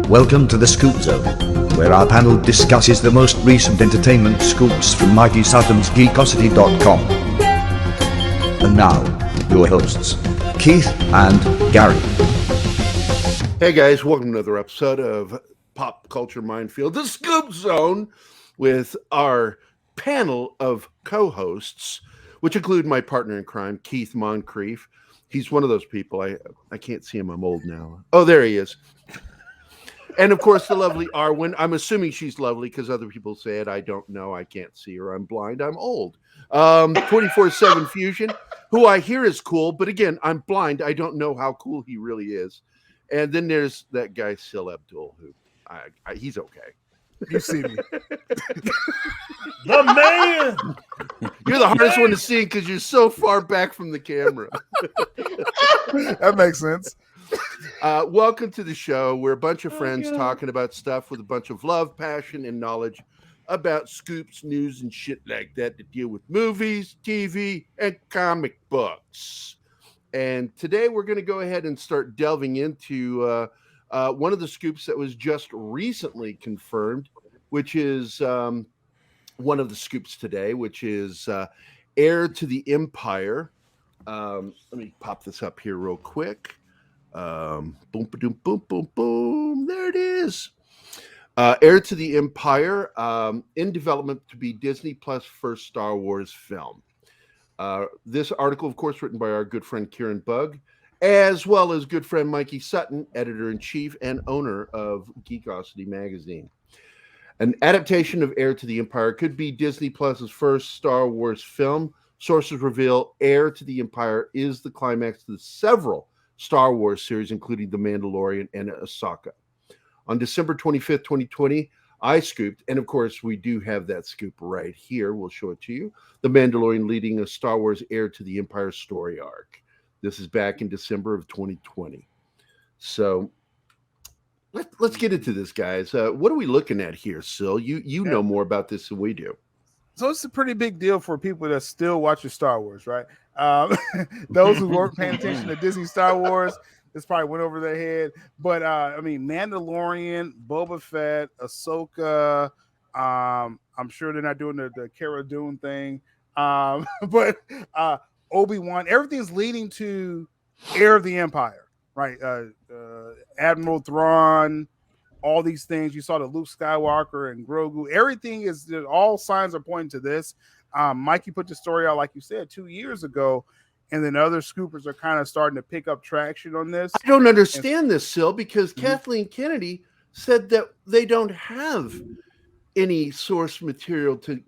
Welcome to the Scoop Zone, where our panel discusses the most recent entertainment scoops from Mikey Sutton's Geekosity.com. And now, your hosts, Keith and Gary. Hey guys, welcome to another episode of Pop Culture Minefield, the Scoop Zone, with our panel of co-hosts, which include my partner in crime, Keith Moncrief. He's one of those people, I can't see him, I'm old now. Oh, there he is. And of course, the lovely Arwen. I'm assuming she's lovely because other people say it. I don't know. I can't see her. I'm blind. I'm old. 24/7 Fusion, who I hear is cool. But again, I'm blind. I don't know how cool he really is. And then there's that guy, Sil Abdul, who he's okay. You see me. The man! You're the hardest one to see because you're so far back from the camera. That makes sense. Welcome to the show. We're a bunch of friends talking about stuff with a bunch of love, passion, and knowledge about scoops, news, and shit like that deal with movies, TV, and comic books. And today we're going to go ahead and start delving into one of the scoops that was just recently confirmed, which is one of the scoops today, which is Heir to the Empire. Let me pop this up here real quick. Boom, boom, boom, boom, boom. There it is. Heir to the Empire, in development to be Disney Plus first Star Wars film. This article, of course, written by our good friend Kieran Bugg, as well as good friend Mikey Sutton, editor-in-chief and owner of Geekosity magazine. An adaptation of Heir to the Empire could be Disney Plus's first Star Wars film. Sources reveal Heir to the Empire is the climax to several Star Wars series, including The Mandalorian and Ahsoka. On December 25th, 2020, I scooped, and of course, we do have that scoop right here. We'll show it to you. The Mandalorian leading a Star Wars Heir to the Empire story arc. This is back in December of 2020. So let's get into this, guys. What are we looking at here, Sil? You know more about this than we do. So it's a pretty big deal for people that still watch Star Wars, right? Those who weren't paying attention to Disney Star Wars, this probably went over their head. But I mean, Mandalorian, Boba Fett, Ahsoka. I'm sure they're not doing the Cara Dune thing, but Obi-Wan. Everything's leading to Heir of the Empire, right? Admiral Thrawn. All these things. You saw the Luke Skywalker and Grogu. Everything is, all signs are pointing to this. Mikey put the story out, like you said, 2 years ago, and then other scoopers are kind of starting to pick up traction on this. I don't understand this, Sil, because Kathleen Kennedy said that they don't have any source material to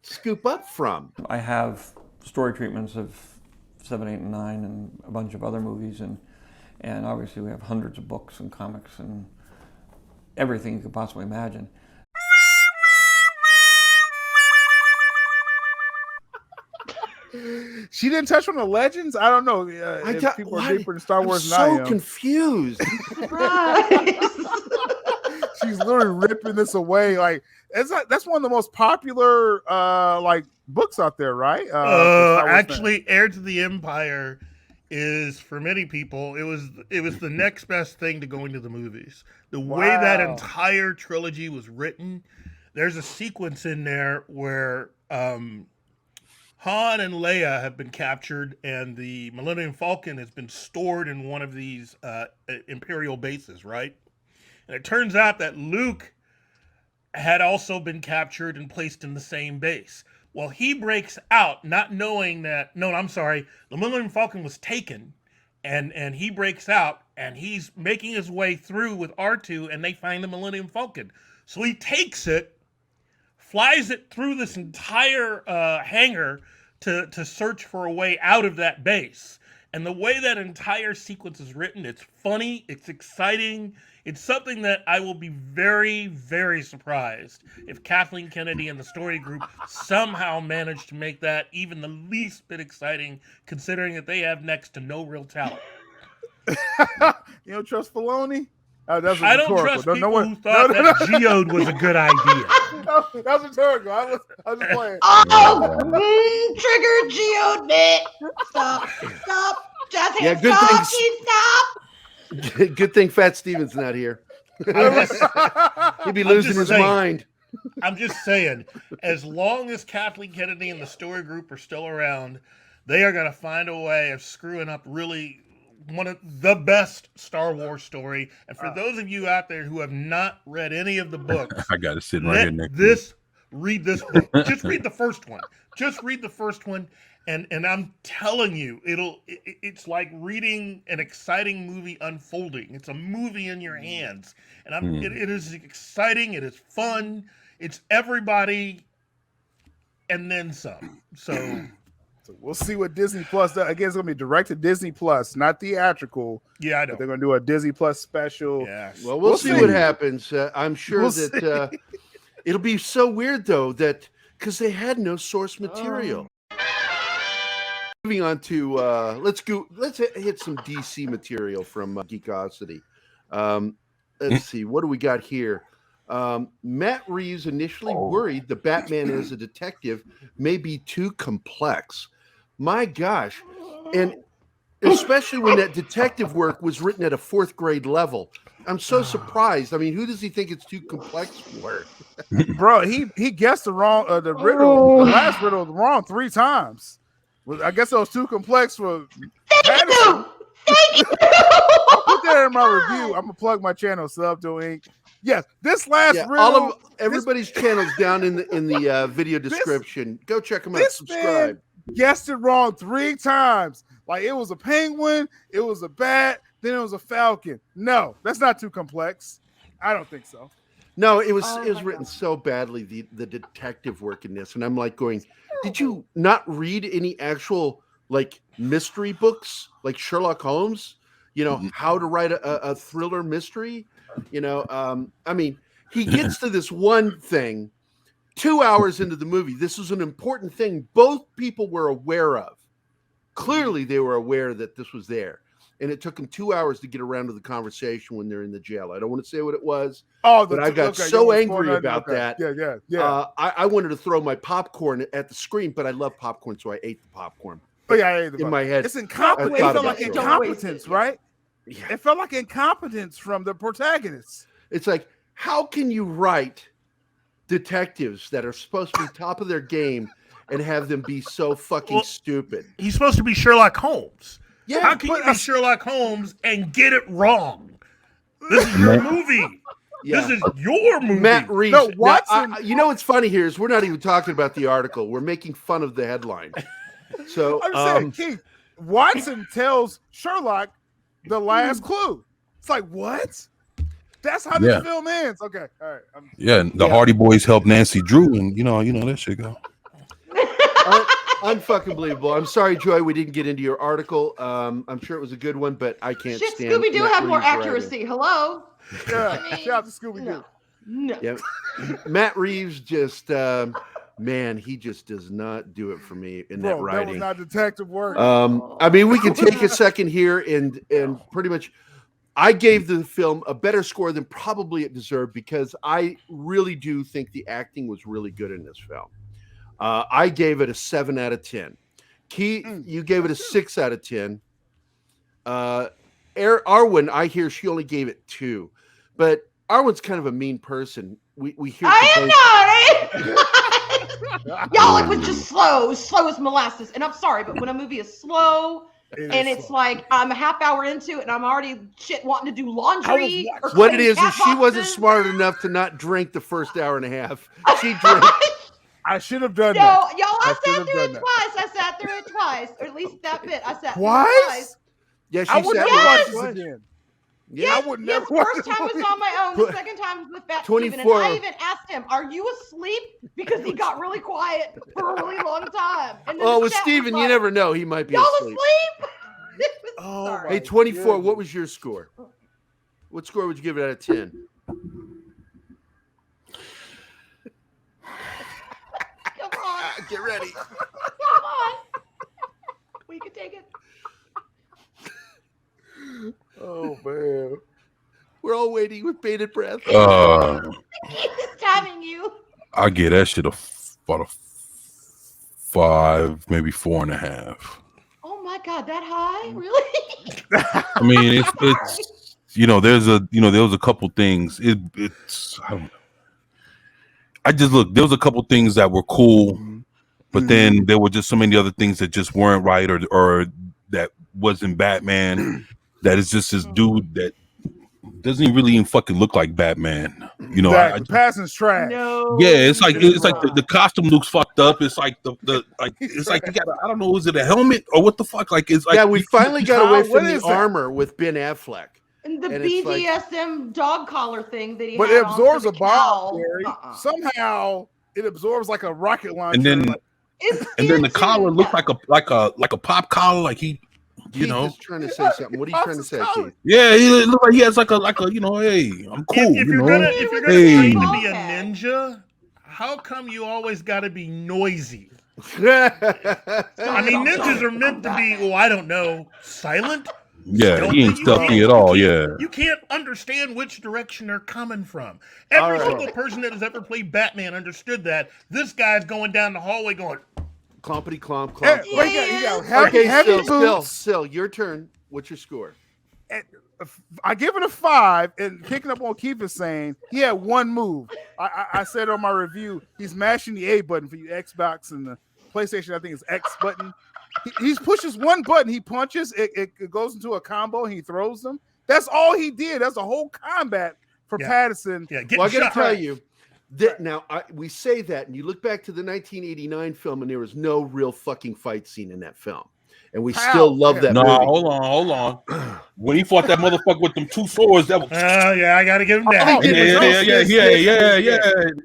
scoop up from. I have story treatments of 7, 8, and 9 and a bunch of other movies, and obviously we have hundreds of books and comics and everything you could possibly imagine. She didn't touch on the legends. I don't know. People are deeper in Star Wars than I am. So confused. She's literally ripping this away. Like that's one of the most popular books out there, right? Actually, Heir to the Empire is, for many people, it was the next best thing to going to the movies. The way that entire trilogy was written, there's a sequence in there where Han and Leia have been captured, and the Millennium Falcon has been stored in one of these Imperial bases, right? And it turns out that Luke had also been captured and placed in the same base. Well, he breaks out, not knowing that. No, I'm sorry. The Millennium Falcon was taken, and he breaks out, and he's making his way through with R2, and they find the Millennium Falcon. So he takes it, flies it through this entire hangar to search for a way out of that base. And the way that entire sequence is written, it's funny, it's exciting. It's something that I will be very, very surprised if Kathleen Kennedy and the story group somehow manage to make that even the least bit exciting, considering that they have next to no real talent. You don't trust Filoni? I don't trust people who thought that Geode was a good idea. No, that was rhetorical. I was just playing. Trigger Geode bit. Stop. Just Yeah, good stop. things. Stop. Good thing Fat Steven's not here. He'd be losing his mind. I'm just saying, as long as Kathleen Kennedy and the story group are still around, they are going to find a way of screwing up really one of the best Star Wars story. And for those of you out there who have not read any of the books, I got it sitting right here next read this book. Just read the first one. Just read the first one. And I'm telling you, it's like reading an exciting movie unfolding. It's a movie in your hands. And it is exciting. It is fun. It's everybody and then some. So we'll see what Disney Plus does. Again, it's going to be direct to Disney Plus, not theatrical. Yeah, I know. They're going to do a Disney Plus special. Yeah. Well, we'll see what happens. I'm sure that it'll be so weird, though, that because they had no source material. Moving on to let's hit some DC material from Geekosity. Let's see, what do we got here? Matt Reeves initially worried the Batman as a detective may be too complex. My gosh, and especially when that detective work was written at a 4th grade level. I'm so surprised. I mean, who does he think it's too complex for? Bro, he guessed the last riddle wrong 3 times. I guess it was too complex for Patterson. Thank you. I'll put that in my review. I'm gonna plug my channel, Subto Inc. Yes, this last riddle. Everybody's channel's down in the video description. Go check them out. Subscribe. Man guessed it wrong 3 times. Like it was a penguin, it was a bat, then it was a falcon. No, that's not too complex. I don't think so. No, it was written so badly, the detective work in this, and I'm like going, did you not read any actual like mystery books like Sherlock Holmes? You know, how to write a thriller mystery? You know, I mean, he gets to this one thing 2 hours into the movie. This is an important thing both people were aware of. Clearly, they were aware that this was there. And it took them 2 hours to get around to the conversation when they're in the jail. I don't want to say what it was, but I got so angry about that. Yeah. I wanted to throw my popcorn at the screen, but I love popcorn, so I ate the popcorn. Oh, yeah, I ate the in my head. It's incompetence. It felt like incompetence, right? Yeah. It felt like incompetence from the protagonists. It's like, how can you write detectives that are supposed to be top of their game and have them be so fucking stupid? He's supposed to be Sherlock Holmes. Yeah, how can you be Sherlock Holmes and get it wrong? This is your movie. Yeah. This is your movie. Matt Reeves. No, Watson. You know what's funny here is we're not even talking about the article. We're making fun of the headline. So I'm saying, Keith, Watson tells Sherlock the last clue. It's like, what? That's how this film ends. Okay, all right. The Hardy Boys helped Nancy Drew, and you know that shit go. Unfucking believable. I'm sorry, Joy, we didn't get into your article. I'm sure it was a good one, but I can't stand Scooby Doo Matt have more Reeves accuracy. Hello. Yeah, shout out to Scooby Doo. No. Yeah, Matt Reeves just man, he just does not do it for me in that writing. That was not detective work. I mean, we can take a second here and pretty much I gave the film a better score than probably it deserved because I really do think the acting was really good in this film. I gave it a 7 out of 10. Key, you gave it a 6 out of 10. Arwen, I hear she only gave it 2. But Arwen's kind of a mean person. we hear. I am not. Y'all, it was just slow. Slow as molasses. And I'm sorry, but when a movie is slow and it's like I'm a half hour into it and I'm already wanting to do laundry. Or What it is she wasn't boxes. smart enough to not drink the first hour and a half. She drank. I should have done No, that. y'all, I sat through it twice. I sat through it twice, or at least that bit. I sat through it Twice? twice. Yeah, she I would sat never with watch us this twice. again. Yeah. I would never The watch first this time was movie. on my own. The second time was with Fat Steven, and 24. I even asked him, "Are you asleep?" Because he got really quiet for a really long time. And then Well, the with chat was Steven, you like, never know. He might be y'all asleep. asleep? Oh, Sorry. Hey, 24. What was your score? What score would you give it out of 10? Come on, Get ready. come on. We can take it. Oh man. We're all waiting with bated breath. He's timing you. I get that shit about a 5, maybe 4.5. Oh my God, that high? Really? I mean, it's there was a couple things. It's I don't know. I just look. There was a couple things that were cool, but then there were just so many other things that just weren't right, or that wasn't Batman. That is just this dude that doesn't really even fucking look like Batman. You know, Exactly. Passing's trash. No. yeah, it's like the costume looks fucked up. It's like it's like you got I don't know, is it a helmet or what the fuck? Like it's like Yeah, we finally got away what from the is that? armor with Ben Affleck. And the And it's like- BDSM dog collar thing that he But had it on absorbs for a the bomb, cowl. Gary. Uh-uh. Somehow it absorbs like a rocket launcher. and then It's and then the skin collar too. looked like a pop collar, like he, you Keith know, is trying to say something. What are you trying to say, Keith? yeah, he looked like he has like a you know, hey, I'm cool. If you you're know? gonna if you're gonna Hey. train to be a Okay. ninja, how come you always got to be noisy? Yeah, I mean, ninjas are meant to be, well, I don't know, silent. Yeah, he ain't You stealthy can't- at all. you Yeah, can't- You can't understand which direction they're coming from. Every All right. single person that has ever played Batman understood that. This guy's going down the hallway going, Clompity clomp Hey, clomp. wait, you got heavy, Okay, heavy Sil, boots. Sil, your turn. What's your score? I give it a 5, and picking up on Keith is saying he had one move. I said on my review, he's mashing the A button for you Xbox and the PlayStation. I think it's X button. He pushes one button, he punches, it goes into a combo, and he throws them. That's all he did. That's a whole combat for Yeah. Patterson. yeah, get Well, I got to shot. tell you that now we say that, and you look back to the 1989 film, and there was no real fucking fight scene in that film, and we How? still love that no, movie. hold on. When he fought that motherfucker with them 2 swords, that was Yeah, I got to give him All that. he did was this.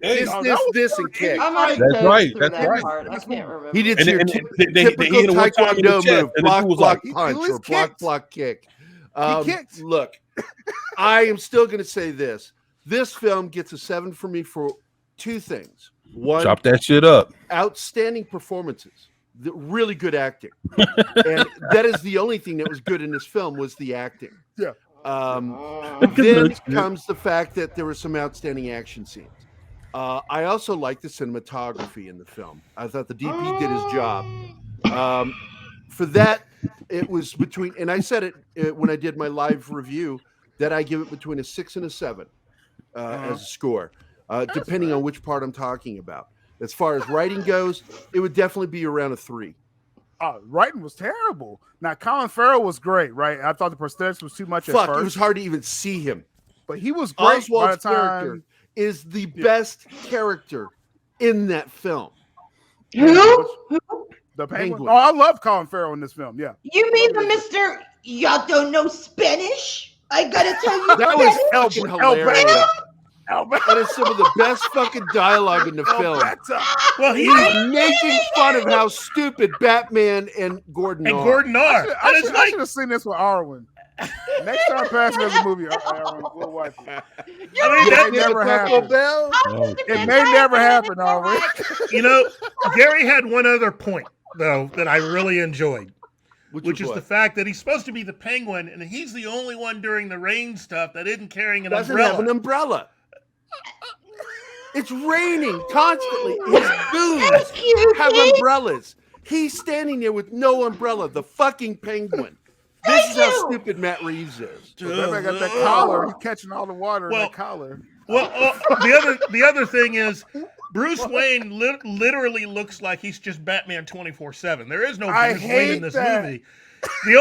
Hey, This, and kick. I'm gonna That's go right, through that's that right. part. I can't remember. He did And your then- they typical hit him one time in the taekwondo chest, move: and the block, dude was block, like, punch, always or block, kicked. block, kick. kicked. Look, I am still going to say this. This film gets a 7 for me for 2 things. One, chop that shit up. outstanding performances, really good acting, and that is the only thing that was good in this film was the acting. Yeah. Then comes the fact that there were some outstanding action scenes. I also like the cinematography in the film. I thought the DP did his job. For that, it was between, and I said it when I did my live review, that I give it between a 6 and a 7 as a score, depending on which part I'm talking about. As far as writing goes, it would definitely be around a 3. Writing was terrible. Now Colin Farrell was great, right? I thought the prosthetics was too much at Fuck, first, it was hard to even see him. but he was great by the Oswald's character time. is the best character in that film. Who? The Penguin. Penguin. Oh, I love Colin Farrell in this film. Yeah, You mean the Mr. Y'all don't know Spanish? I gotta tell you That was Spanish. fucking Alberto. hilarious. Alberto. That is some of the best fucking dialogue in the film. Alberto. Well, He's making fun of how stupid Batman and Gordon and are. Gordon are. I And it's should like, have seen this with Arwen. Next time Pastor does a movie, Arwen, we'll watch it. I mean, It that- may never Taco happen. Bell? It may never happen, Arwen. you know, Gary had one other point, though, that I really enjoyed, which is what? the fact that he's supposed to be the Penguin, and he's the only one during the rain stuff that isn't carrying an doesn't umbrella. have an umbrella. It's raining constantly. His goons have umbrellas. He's standing there with no umbrella. The fucking Penguin. This is how stupid Matt Reeves is. Remember, I got that collar. He's catching all the water in Well, that collar. Well, the other thing is, Bruce Wayne literally looks like he's just Batman 24/7. There is no Bruce Wayne in this movie. The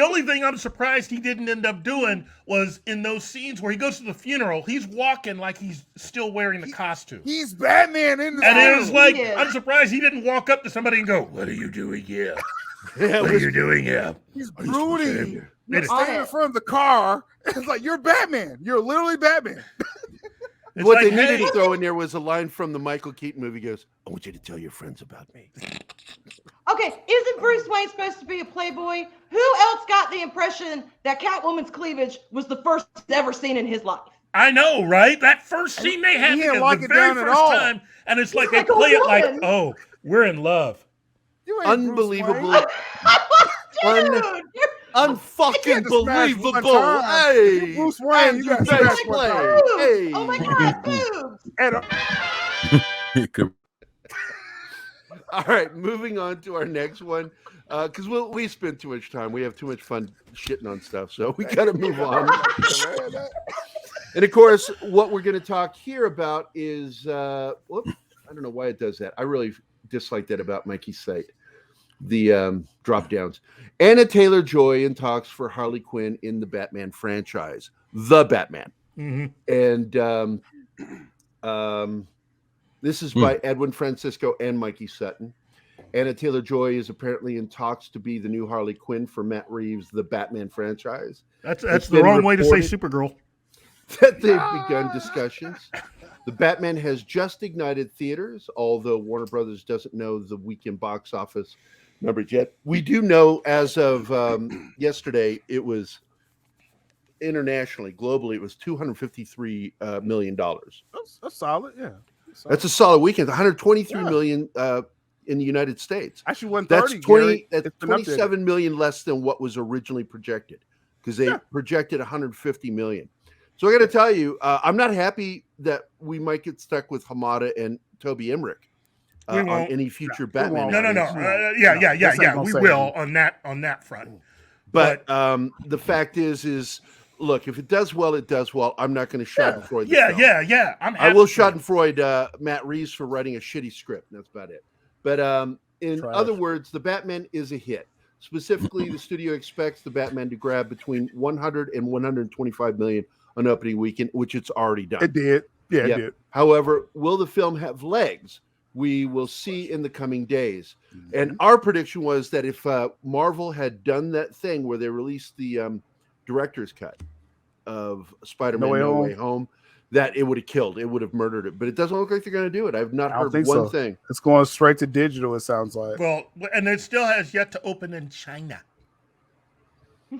only thing I'm surprised he didn't end up doing was in those scenes where he goes to the funeral, he's walking like he's still wearing the costume. He's Batman in the And funeral. it was like, I'm surprised he didn't walk up to somebody and go, "What are you doing here? What are you doing here?" He's brooding. You're It's standing in front of the car. It's like, you're Batman. You're literally Batman. It's What like, they needed hey, to throw in there was a line from the Michael Keaton movie. He goes, "I want you to tell your friends about me." Okay, isn't Bruce Wayne supposed to be a playboy? Who else got the impression that Catwoman's cleavage was the first ever seen in his life? I know, right? That first scene they had He didn't together, like the it very down at first all. time, and it's like He's they like a play it like, woman. "Oh, we're in love." You ain't Bruce Unbelievable. Wayne. Dude, you're Unfucking can't just smash one believable. time. Hey, Bruce Wayne, you got Andrew smash Dice one Clay. time. boobs. Hey. Oh my God, boobs. And, All right, moving on to our next one, because we spend too much time. We have too much fun shitting on stuff, so we got to move on. And of course, what we're going to talk here about is, I don't know why it does that. I really dislike that about Mikey's site, the drop downs. Anna Taylor-Joy in talks for Harley Quinn in the Batman franchise, The Batman. Mm-hmm. And this is by Edwin Francisco and Mikey Sutton. Anna Taylor-Joy is apparently in talks to be the new Harley Quinn for Matt Reeves' The Batman franchise. That's It's the been wrong way to say reported Supergirl. that they've begun discussions. The Batman has just ignited theaters, although Warner Brothers doesn't know the weekend box office numbers yet. We do know as of yesterday, it was internationally, globally, it was $253 million. that's solid, yeah. That's a solid weekend. 123 million in the United States. Actually, 130. That's 20. Gary. That's It's been updated. 27 million less than what was originally projected, because they projected 150 million. So I got to tell you, I'm not happy that we might get stuck with Hamada and Toby Emmerich on any future Batman. won't. No. movies. Yeah. this ain't gonna We save will you. on that front. But the fact is, look, if it does well, it does well. I'm not going to Schadenfreude the film. Yeah. I'm I will happy for it. Schadenfreude Matt Reeves for writing a shitty script. That's about it. But in Trash. other words, the Batman is a hit. Specifically, the studio expects the Batman to grab between 100 and 125 million on opening weekend, which it's already done. It did. Yeah, Yep. it did. However, will the film have legs? We will see in the coming days. And our prediction was that if Marvel had done that thing where they released the director's cut of Spider-Man No Way Home, that it would have killed. It would have murdered it. But it doesn't look like they're going to do it. I've not I don't heard think one so. thing. It's going straight to digital, it sounds like. Well, and it still has yet to open in China.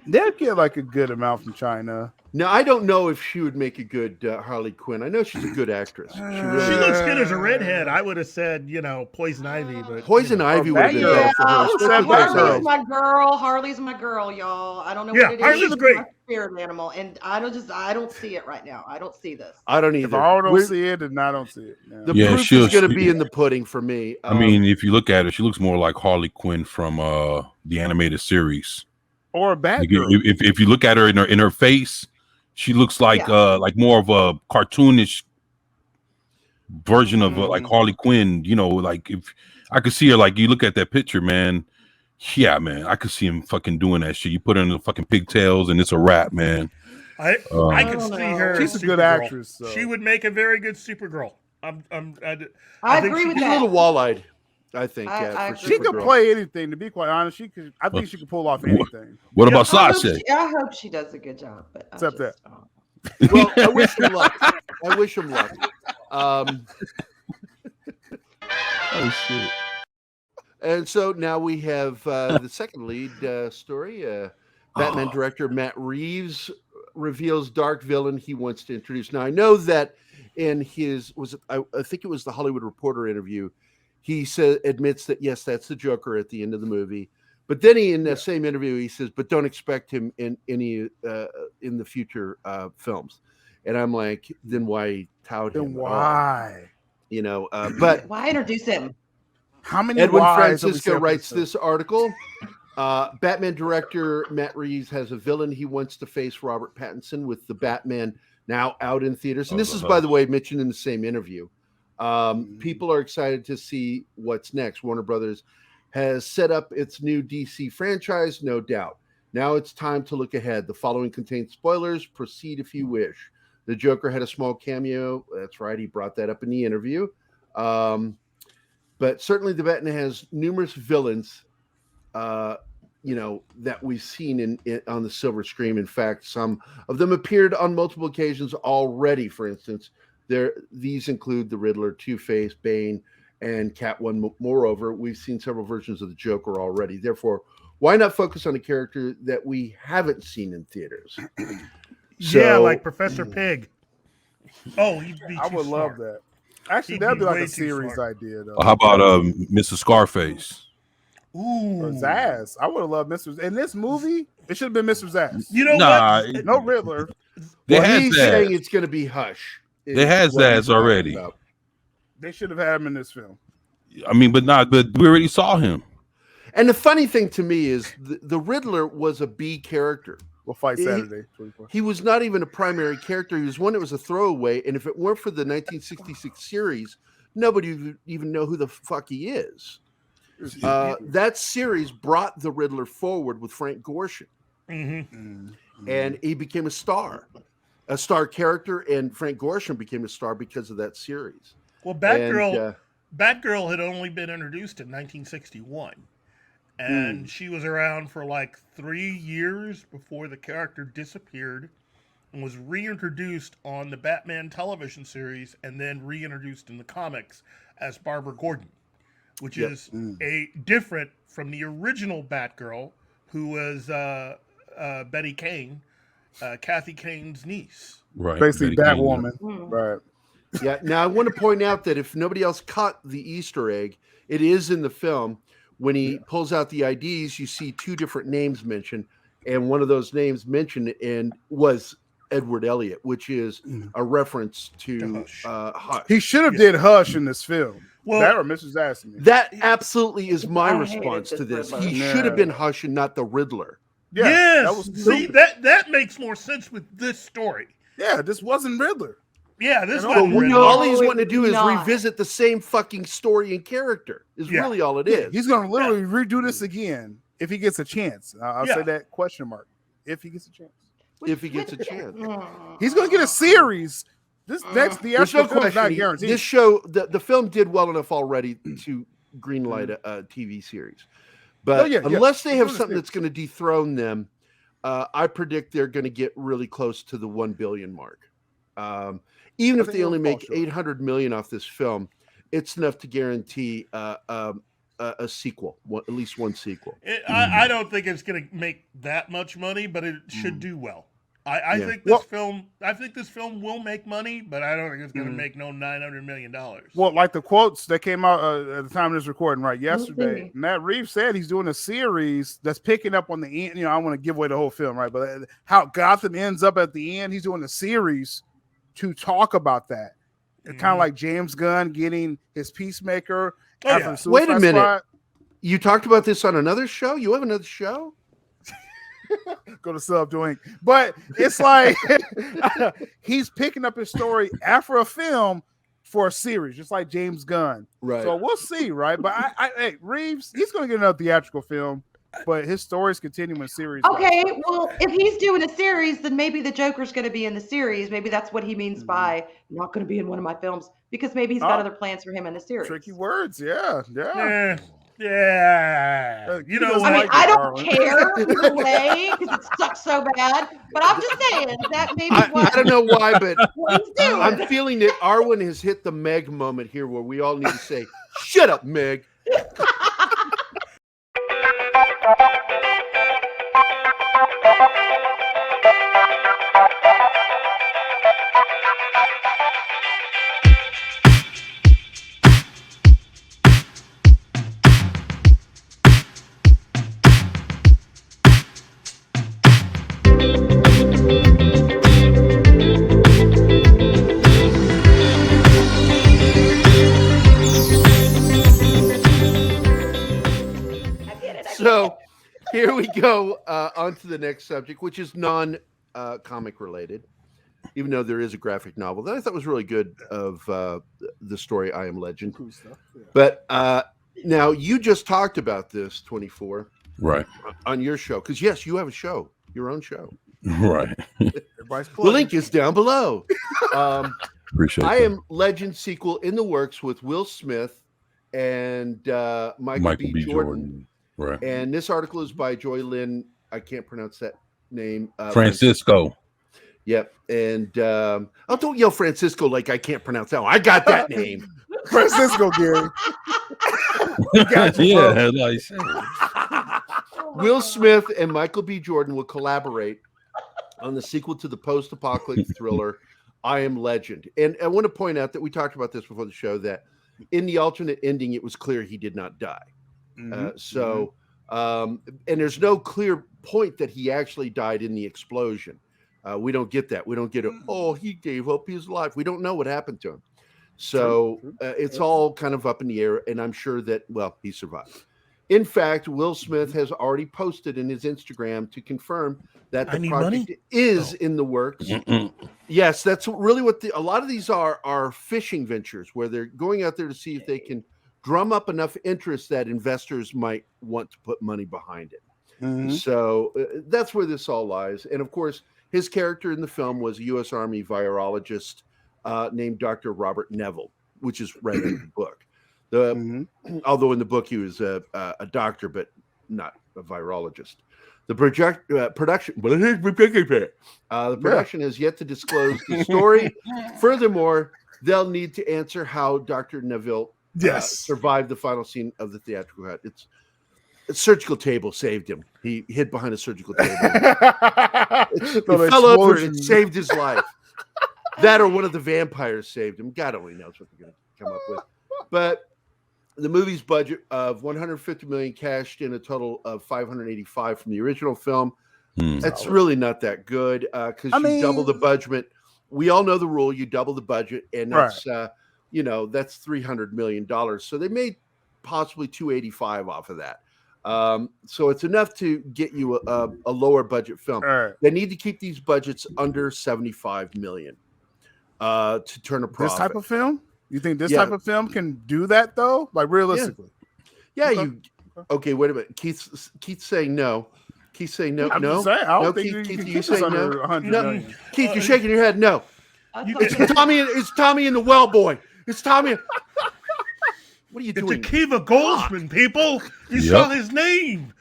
They'll get like a good amount from China. Now, I don't know if she would make a good Harley Quinn. I know she's a good actress. She really She is. looks good as a redhead. I would have said, Poison Ivy, but Poison Ivy would have been Batgirl. better for her. Yeah, especially with those Batgirl. eyes. Harley's my girl. Harley's my girl, y'all. I don't know Yeah, what it is. Harley's She's great. my spirit animal, and I don't see it right now. I don't see this. I don't If either. I don't We're- see it, then I don't see it. Yeah. The Yeah, proof she'll- is going to be in the pudding for me. I mean, if you look at her, she looks more like Harley Quinn from the animated series. Or a bad Like, girl. if you look at her in her face, she looks like more of a cartoonish version of like Harley Quinn. Like if I could see her, like you look at that picture, man. Yeah, man, I could see him fucking doing that shit. You put her in the fucking pigtails, and it's a wrap, man. I could don't see know. her. She's as a good Supergirl. actress, so. She would make a very good Supergirl. I I think agree she with She's a that. little wall-eyed, I think. I for agree. She could Supergirl. play anything, to be quite honest. I think she could pull off anything. What about I hope Sasha? I hope she does a good job. But I Except just, Well, I wish him luck. I wish him luck. Oh shit! And so now we have the second lead story. Batman director Matt Reeves reveals dark villain he wants to introduce. Now I know that in his I think it was the Hollywood Reporter interview, he admits that yes, that's the Joker at the end of the movie. But then in the same interview he says, but don't expect him in any in the future films. And I'm like, then why tout him? Then why? But why introduce him? How many Edwin wives have we Francisco seen writes for this article. Batman director Matt Reeves has a villain he wants to face Robert Pattinson with the Batman now out in theaters. And this is, by the way, mentioned in the same interview. People are excited to see what's next. Warner Brothers has set up its new DC franchise, no doubt. Now it's time to look ahead. The following contains spoilers. Proceed if you wish. The Joker had a small cameo. That's right. He brought that up in the interview. But certainly the Batman has numerous villains, that we've seen on the silver screen. In fact, some of them appeared on multiple occasions already. For instance, these include the Riddler, Two-Face, Bane, and Catwoman. Moreover, we've seen several versions of the Joker already. Therefore, why not focus on a character that we haven't seen in theaters? Yeah, like Professor Pig. Oh, I would love that. Actually, that'd be like a series idea, though. How about Mr. Scarface? Ooh, or Zaz. I would have loved Mr. In this movie, it should have been Mr. Zaz. You know what? No Riddler. He's saying it's going to be Hush. They had Zaz already. They should have had him in this film. I mean, but we already saw him. And the funny thing to me is the Riddler was a B character. We'll fight Saturday. He was not even a primary character. He was one that was a throwaway. And if it weren't for the 1966 series, nobody would even know who the fuck he is. That series brought the Riddler forward with Frank Gorshin. And he became a star character, and Frank Gorshin became a star because of that series. Well, Batgirl had only been introduced in 1961. And she was around for like 3 years before the character disappeared and was reintroduced on the Batman television series and then reintroduced in the comics as Barbara Gordon, which is different from the original Batgirl, who was Betty Kane, Kathy Kane's niece. Right. Basically Batwoman. Right. Yeah. Now, I want to point out that if nobody else caught the Easter egg, it is in the film. When he pulls out the IDs, you see two different names mentioned, and one of those names mentioned was Edward Elliot, which is a reference to Hush. He should have did Hush in this film. Well, that or Mrs. Aston. That absolutely is my response to this. He should have been Hush and not the Riddler. Yeah, yes. That makes more sense with this story. Yeah, this wasn't Riddler. Yeah, this wasn't Riddler. All he's wanting to do is revisit the same fucking story and character. Is really all it is. He's going to literally redo this again if he gets a chance. I'll say that question mark. If he gets a chance. If he gets a chance. He's going to get a series. This next the There's no film is not question. guaranteed. This show, the film did well enough already to greenlight a TV series. But unless they have something that's going to dethrone them, I predict they're going to get really close to the 1 billion mark. Even if they only make 800 million off this film, it's enough to guarantee a sequel, at least one sequel. I don't think it's going to make that much money, but it should do well. I think this film. I think this film will make money, but I don't think it's going to make no $900 million. Well, like the quotes that came out at the time of this recording, right yesterday, Matt Reeves said he's doing a series that's picking up on the end. I want to give away the whole film, right? But how Gotham ends up at the end, he's doing a series to talk about that. Kind of like James Gunn getting his Peacemaker after the Suicide Wait a minute. Squad. You talked about this on another show? You have another show? Go to Subdoing. But it's like he's picking up his story after a film for a series, just like James Gunn. Right. So we'll see, right? But hey, Reeves, he's going to get another theatrical film, but his story's continuing series. Okay, well, if he's doing a series, then maybe the Joker's going to be in the series. Maybe that's what he means by not going to be in one of my films, because maybe he's got other plans for him in the series. Tricky words, yeah. You know, I mean, I don't care either way because it sucks so bad. But I'm just saying that maybe I don't know why, but what he's doing. I'm feeling that Arwen has hit the Meg moment here, where we all need to say, "Shut up, Meg." So here we go on to the next subject, which is non-comic related. even though there is a graphic novel that I thought was really good of the story I Am Legend. Cool stuff. Yeah. But now you just talked about this 24 Right. on your show because yes, you have a show, your own show. Right. Everybody's The link is down below. Appreciate I that. Am Legend sequel in the works with Will Smith and Michael B. Jordan. Right. And this article is by Joy Lynn. I can't pronounce that name. Francisco. Yep. And don't yell Francisco like I can't pronounce that one. I got that name. Francisco, Gary. Yeah, like I said. Will Smith and Michael B. Jordan will collaborate on the sequel to the post-apocalyptic thriller I Am Legend. And I want to point out that we talked about this before the show, that in the alternate ending, it was clear he did not die. And there's no clear point that he actually died in the explosion. We don't get that. We don't get he gave up his life. We don't know what happened to him. So it's all kind of up in the air. And I'm sure that, he survived. In fact, Will Smith has already posted in his Instagram to confirm that the project is in the works. Yes, that's really what a lot of these are fishing ventures where they're going out there to see if they can drum up enough interest that investors might want to put money behind it. So that's where this all lies. And of course, his character in the film was a U.S. Army virologist named Dr. Robert Neville, which is right in the book. Although in the book he was a doctor, but not a virologist. The production has yet to disclose the story. Furthermore, they'll need to answer how Dr. Neville survived the final scene of the theatrical cut. It's a surgical table saved him. He hid behind a surgical table. He fell over and it saved his life. That or one of the vampires saved him. God only knows what they're going to come up with. But the movie's budget of $150 million cashed in a total of $585 from the original film. That's really not that good because you double the budget. We all know the rule: you double the budget, and that's that's $300 million. So they made possibly $285 off of that. So it's enough to get you a lower budget film. They need to keep these budgets under $75 million to turn a profit. This type of film. You think this type of film can do that though? Like realistically? Yeah. Okay. Wait a minute. Keith's saying no. Keith's saying no. I'm saying, I don't think Keith, you saying no. No. Keith, you're shaking your head. No. It's Tommy. It's Tommy and the Well Boy. It's Tommy. What are you doing? It's Akiva Goldsman, people. You saw his name.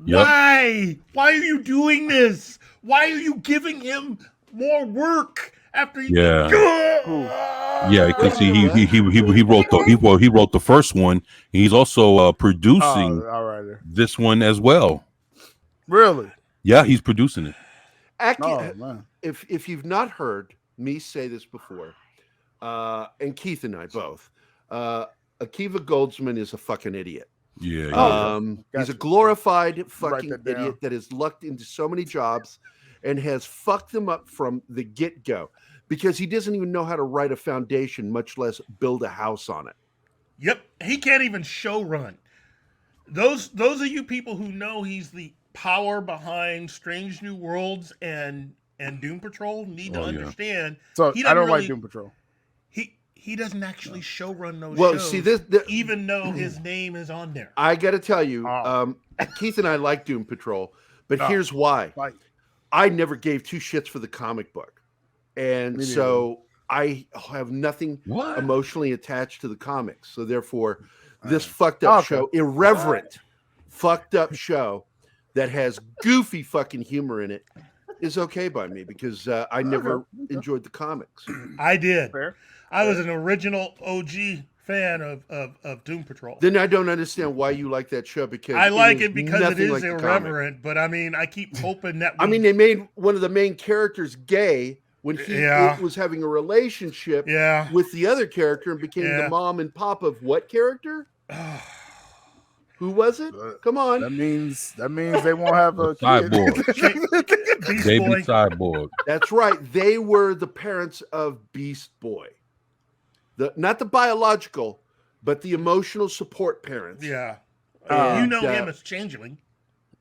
Why? Why are you doing this? Why are you giving him more work? After because he wrote the first one. He's also producing this one as well. Really? Yeah, he's producing it. If you've not heard me say this before, and Keith and I both, Akiva Goldsman is a fucking idiot. Yeah. He's a glorified fucking idiot that has lucked into so many jobs and has fucked them up from the get-go. Because he doesn't even know how to write a foundation, much less build a house on it. Yep, he can't even show run. Those of you people who know he's the power behind Strange New Worlds and Doom Patrol need to understand. So I don't like Doom Patrol. He doesn't actually show run those shows. Well, see this, even though his name is on there. I got to tell you, Keith and I like Doom Patrol, but here's why. I never gave two shits for the comic book. And so I have nothing emotionally attached to the comics. So therefore, this fucked up show, irreverent, fucked up show that has goofy fucking humor in it is okay by me because I never enjoyed the comics. I did. I was an original OG fan of Doom Patrol. Then I don't understand why you like that show because I like it because it is irreverent. But I mean, I keep hoping that. They made one of the main characters gay. When he was having a relationship with the other character and became the mom and pop of what character? Who was it? Come on. That means they won't have a cyborg. Baby cyborg. That's right. They were the parents of Beast Boy. Not the biological, but the emotional support parents. Yeah. You know him as Changeling.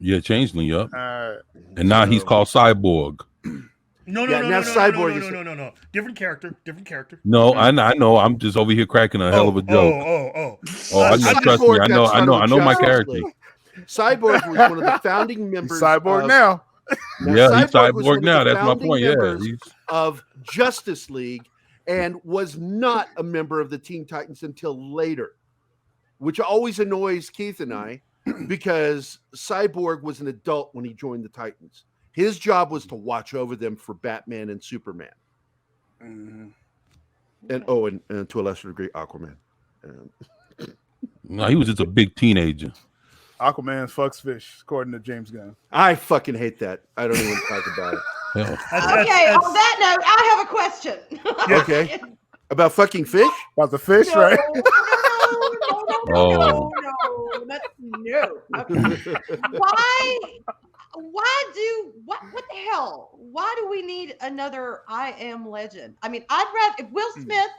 Yeah, Changeling, yup. And now he's called Cyborg. No, Yeah, no, now no, no, Cyborg no, is- no, no, no, no. Different character. No, I know. I'm just over here cracking a hell of a joke. Oh. I know. Trust me. Cyborg I got know. started with I know my Justice character. League. Cyborg was one of the founding members. Cyborg of, now. Yeah, he's Cyborg was one cyborg of now. the That's my founding point. Yeah, members he's of Justice League and was not a member of the Teen Titans until later, which always annoys Keith and I because Cyborg was an adult when he joined the Titans. His job was to watch over them for Batman and Superman. Mhm. And to a lesser degree, Aquaman. no, he was just a big teenager. Aquaman fucks fish, according to James Gunn. I fucking hate that. I don't even talk about it. Hell. Okay, on that note, I have a question. Okay. About fucking fish? About the fish, No, right? no. No. Okay. What the hell? Why do we need another I Am Legend? I mean, I'd rather, if Will Smith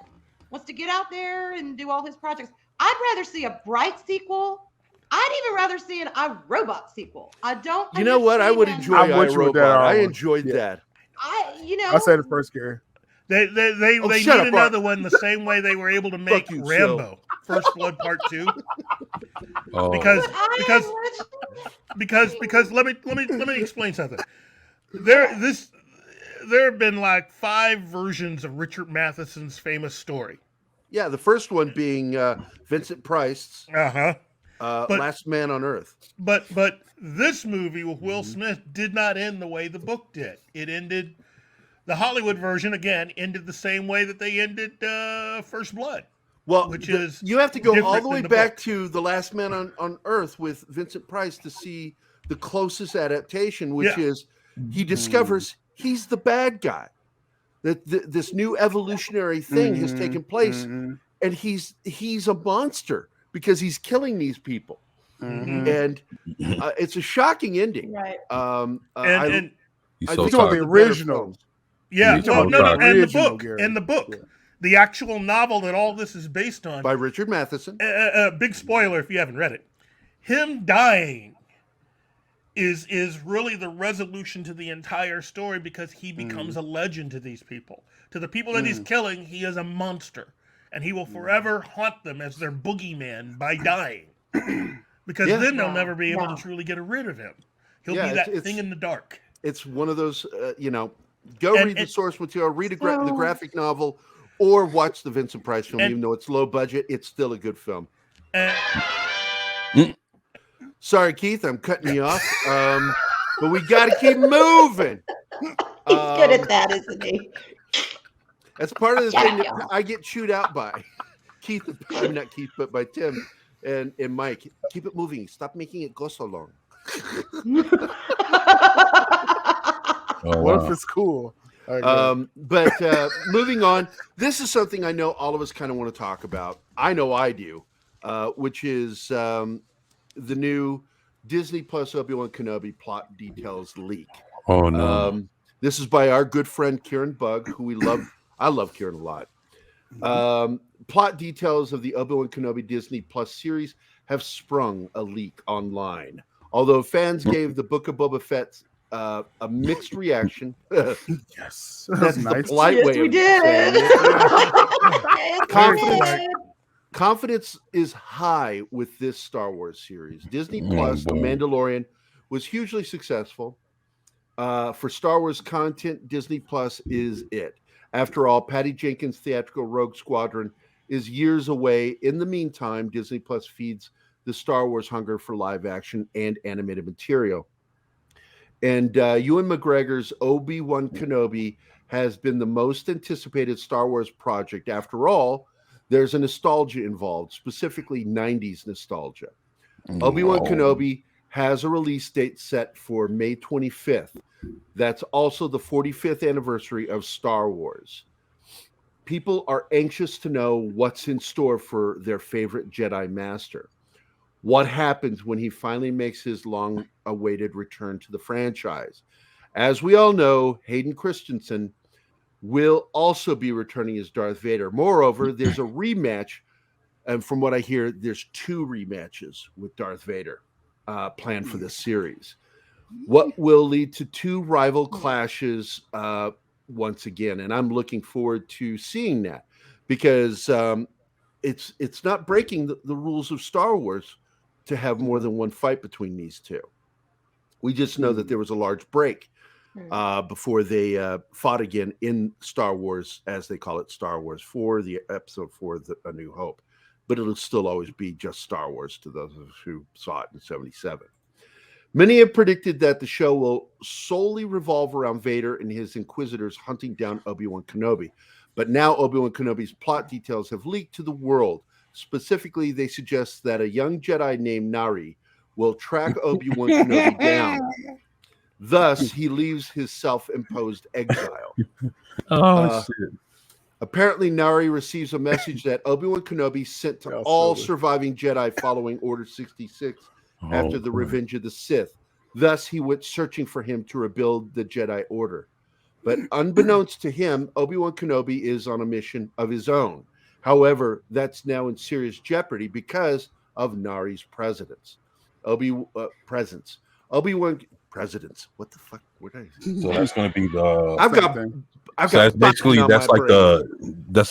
wants to get out there and do all his projects, I'd rather see a Bright sequel. I'd even rather see an iRobot sequel. I don't. You know what? I would enjoy I'm with you with that, iRobot. I Arlen. enjoyed that. I said it first, Gary. They need shut up, another one the same way they were able to make you, Rambo, First Blood Part 2. Oh. Because let me explain something. There have been like 5 versions of Richard Matheson's famous story. Yeah, the first one being Vincent Price's But Last Man on Earth. But this movie with Will Smith did not end the way the book did. It ended, the Hollywood version again ended the same way that they ended First Blood. Well, which is you have to go all different the way than the back book. to The Last Man on Earth with Vincent Price to see the closest adaptation, which Yeah. is he discovers he's the bad guy. That this new evolutionary thing has taken place, and he's a monster because he's killing these people. And it's a shocking ending. Right. And I He's think so one of talking the the better original. films. Yeah, You're no, talking no, about and the original, book, Gary. and the book, Yeah. the actual novel that all this is based on. By Richard Matheson. Big spoiler if you haven't read it. Him dying is really the resolution to the entire story because he becomes a legend to these people. To the people that he's killing, he is a monster, and he will forever haunt them as their boogeyman by dying. Because Yeah. then they'll never be able No. to truly get rid of him. He'll Yeah, be that it's- thing in the dark. It's one of those, go And- read the and- source material, read the So- graphic novel, or watch the Vincent Price film. And- Even though it's low budget, it's still a good film. And, Sorry, Keith, I'm cutting you off, but we got to keep moving. He's good Um, at that, isn't he? That's part of the thing that Yeah. I get chewed out by Keith. I'm not Keith, but by Tim and Mike. Keep it moving. Stop making it go so long. Oh, What wow. if it's cool? All right, go But moving on, this is something I know all of us kind of want to talk about. I know I do, which is the new Disney Plus Obi-Wan Kenobi plot details leak. Oh no. This is by our good friend Kieran Bug, who we love. I love Kieran a lot. Plot details of the Obi-Wan Kenobi Disney Plus series have sprung a leak online. Although fans gave the Book of Boba Fett a mixed reaction. yes. That's the nice. polite Yes, way we of did. saying it. Yes, we Confidence. did. Confidence is high with this Star Wars series. Disney Oh, Plus, The boy. Mandalorian, was hugely successful. For Star Wars content, Disney Plus is it. After all, Patty Jenkins' theatrical Rogue Squadron is years away. In the meantime, Disney Plus feeds the Star Wars hunger for live action and animated material. And Ewan McGregor's Obi-Wan Kenobi has been the most anticipated Star Wars project. After all, there's a nostalgia involved, specifically 90s nostalgia. Obi-Wan Kenobi has a release date set for May 25th. That's also the 45th anniversary of Star Wars. People are anxious to know what's in store for their favorite Jedi Master. What happens when he finally makes his long-awaited return to the franchise? As we all know, Hayden Christensen will also be returning as Darth Vader. Moreover, there's a rematch, and from what I hear, there's 2 rematches with Darth Vader planned for this series. what will lead to two rival clashes once again. And I'm looking forward to seeing that because it's not breaking the rules of Star Wars to have more than one fight between these two. We just know that there was a large break before they fought again in Star Wars, as they call it, Star Wars 4, the episode 4, A New Hope. But it'll still always be just Star Wars to those of us who saw it in 1977. Many have predicted that the show will solely revolve around Vader and his Inquisitors hunting down Obi-Wan Kenobi. But now Obi-Wan Kenobi's plot details have leaked to the world. Specifically, they suggest that a young Jedi named Nari will track Obi-Wan Kenobi down. Thus, he leaves his self-imposed exile. Shit. Apparently, Nari receives a message that Obi-Wan Kenobi sent to all surviving Jedi following Order 66 after the Revenge of the Sith. Thus, he went searching for him to rebuild the Jedi Order. But unbeknownst to him, Obi-Wan Kenobi is on a mission of his own. However, that's now in serious jeopardy because of Nari's presence. Obi-Wan presidents. What the fuck? What did I say? So that's going to be the. I've so got that's basically that's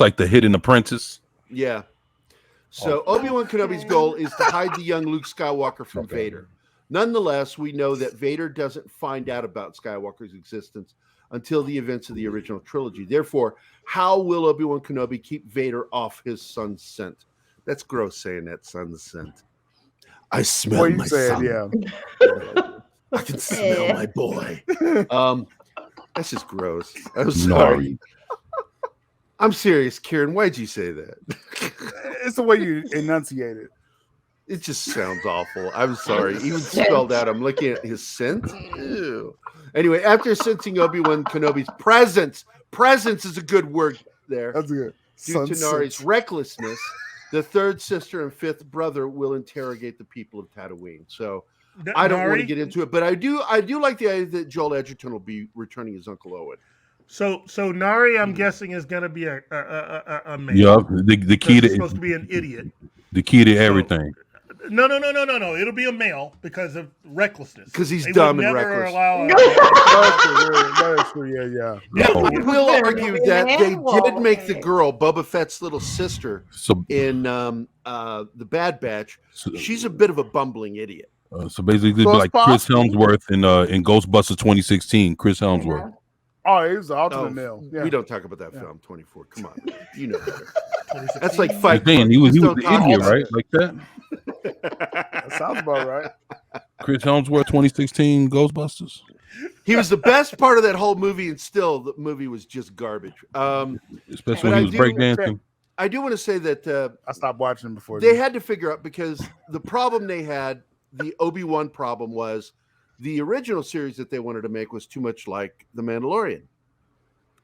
like the hidden apprentice. Yeah. So Obi-Wan Kenobi's goal is to hide the young Luke Skywalker from Vader. Nonetheless, we know that Vader doesn't find out about Skywalker's existence until the events of the original trilogy. Therefore, how will Obi-Wan Kenobi keep Vader off his son's scent? That's gross saying that, son's scent. I smell my son. Yeah. I can smell my boy. That's just gross. I'm sorry. I'm serious, Kieran. Why'd you say that? It's the way you enunciate it. It just sounds awful. I'm sorry. Even spelled out, I'm looking at his scent. Ew. Anyway, after sensing Obi-Wan Kenobi's presence is a good word there. That's good. Due to Nari's recklessness, the third sister and fifth brother will interrogate the people of Tatooine. So I don't want to get into it, but I do like the idea that Joel Edgerton will be returning as Uncle Owen. So Nari, I'm guessing, is going to be a man. Yeah, the key to supposed to be an idiot. The key to everything. No. It'll be a male because of recklessness. Because he's dumb and reckless. Yeah. I will argue that they did make the girl, Boba Fett's little sister, in the Bad Batch. She's a bit of a bumbling idiot. So basically, like Chris Helmsworth in Ghostbusters 2016. Chris Helmsworth. Oh, he was the ultimate male. Yeah. We don't talk about that film. 24. Come on, you know better. That's like Fight Club. He was the idiot, right? Like that. That sounds about right. Chris Helmsworth 2016 Ghostbusters. He was the best part of that whole movie, and still the movie was just garbage. Especially when he was breakdancing. I do want to say that I stopped watching before. They had to figure out, because the problem they had, the Obi-Wan problem, was the original series that they wanted to make was too much like The Mandalorian,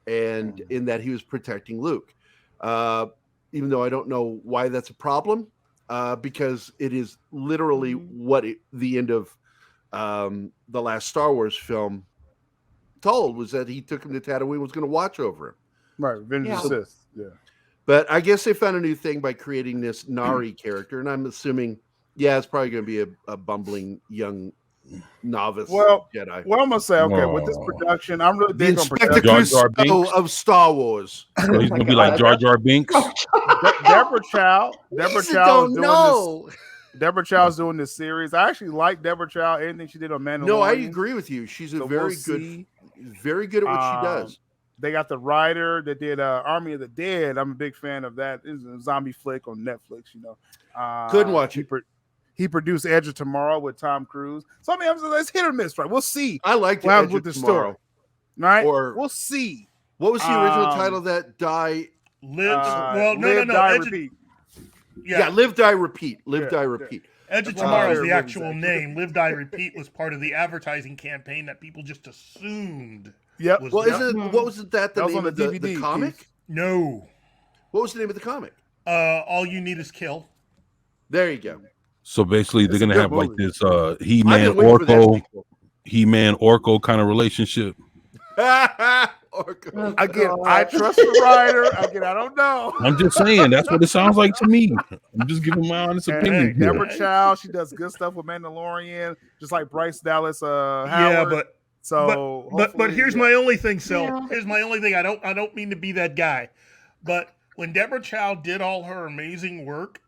and in that he was protecting Luke. Even though I don't know why that's a problem, because it is literally what the end of the last Star Wars film told, was that he took him to Tatooine, was going to watch over him. Right, Revenge of the Sith. Yeah. But I guess they found a new thing by creating this Nari character, and I'm assuming, it's probably going to be a bumbling young novice Jedi. Well, I'm gonna say, with this production, I'm really big on production. Jar Jar Binks of Star Wars. So he's gonna be like Jar Jar Binks. Deborah Chow is doing this series. I actually like Deborah Chow. Anything she did on Mandalorian. No, I agree with you. She's very good at what she does. They got the writer that did Army of the Dead. I'm a big fan of that. It's a zombie flick on Netflix. Couldn't watch it. He produced Edge of Tomorrow with Tom Cruise. So I mean, it's hit or miss, right? We'll see. I like what happens with the story, right? Or we'll see. What was the original title of that? Die, Live, Die, Repeat. Yeah, Live, Die, Repeat. Live, Die, Repeat. Edge of Tomorrow is the actual name. Live, Die, Repeat was part of the advertising campaign that people just assumed. Yep. What was that name of the comic? Piece. No. What was the name of the comic? All You Need Is Kill. There you go. So basically, they're gonna have like this He-Man Orko kind of relationship. Arkham. Again, I trust the writer. Again, I don't know. I'm just saying that's what it sounds like to me. I'm just giving my honest opinion. And Deborah Chow, she does good stuff with Mandalorian, just like Bryce Dallas Howard. Yeah, but hopefully- here's my only thing, Sel. Yeah. Here's my only thing. I don't mean to be that guy, but when Deborah Chow did all her amazing work,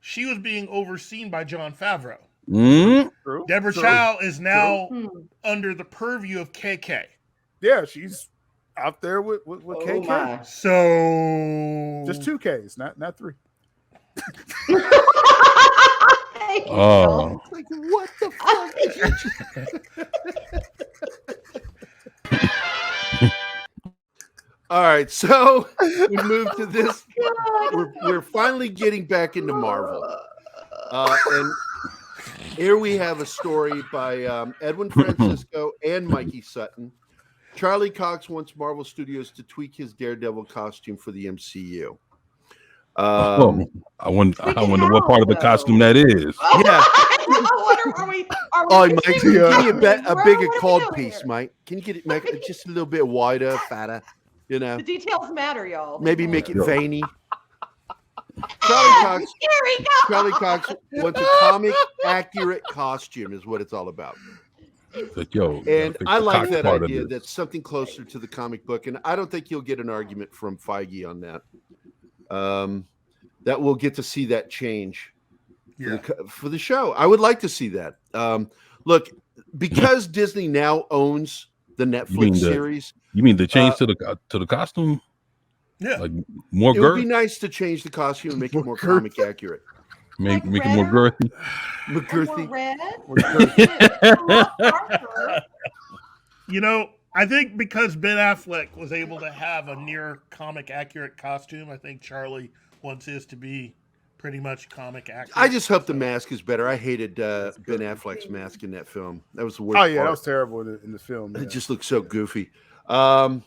she was being overseen by Jon Favreau. Mm? True, Deborah true. Chow is now Hmm. under the purview of KK. Yeah, she's out there with Oh KK. my. So Just 2 Ks, not 3. Thank you, Oh, Like, what the fuck? All right, so we move to this. We're finally getting back into Marvel, and here we have a story by Edwin Francisco and Mikey Sutton. Charlie Cox wants Marvel Studios to tweak his Daredevil costume for the MCU. I wonder what part of the costume that is. Yeah. Are we Oh, Mike, can you missing- give me a What bigger are we cod doing piece, here? Mike? Can you get it make it just a little bit wider, fatter? You know, The details matter, y'all. maybe make it Yeah. veiny. Here we go. Charlie Cox wants a comic accurate costume, is what it's all about. Like, yo, And I like that part of idea. this. That's something closer to the comic book, and I don't think you'll get an argument from Feige on that. That we'll get to see that change for the show. I would like to see that. Look, because Disney now owns the Netflix series, You mean the change to the costume? yeah. Like more it would be girth, nice to change the costume and make it more comic accurate. make Like it more red? girthy. And McGirthy. more red. You know, I think because Ben Affleck was able to have a near comic accurate costume, I think Charlie wants his to be pretty much comic accurate. I just hope the mask is better. I hated Ben Affleck's mask in that film. That was the worst. Oh yeah, part. that was terrible in the film. It yeah. just looked so goofy. But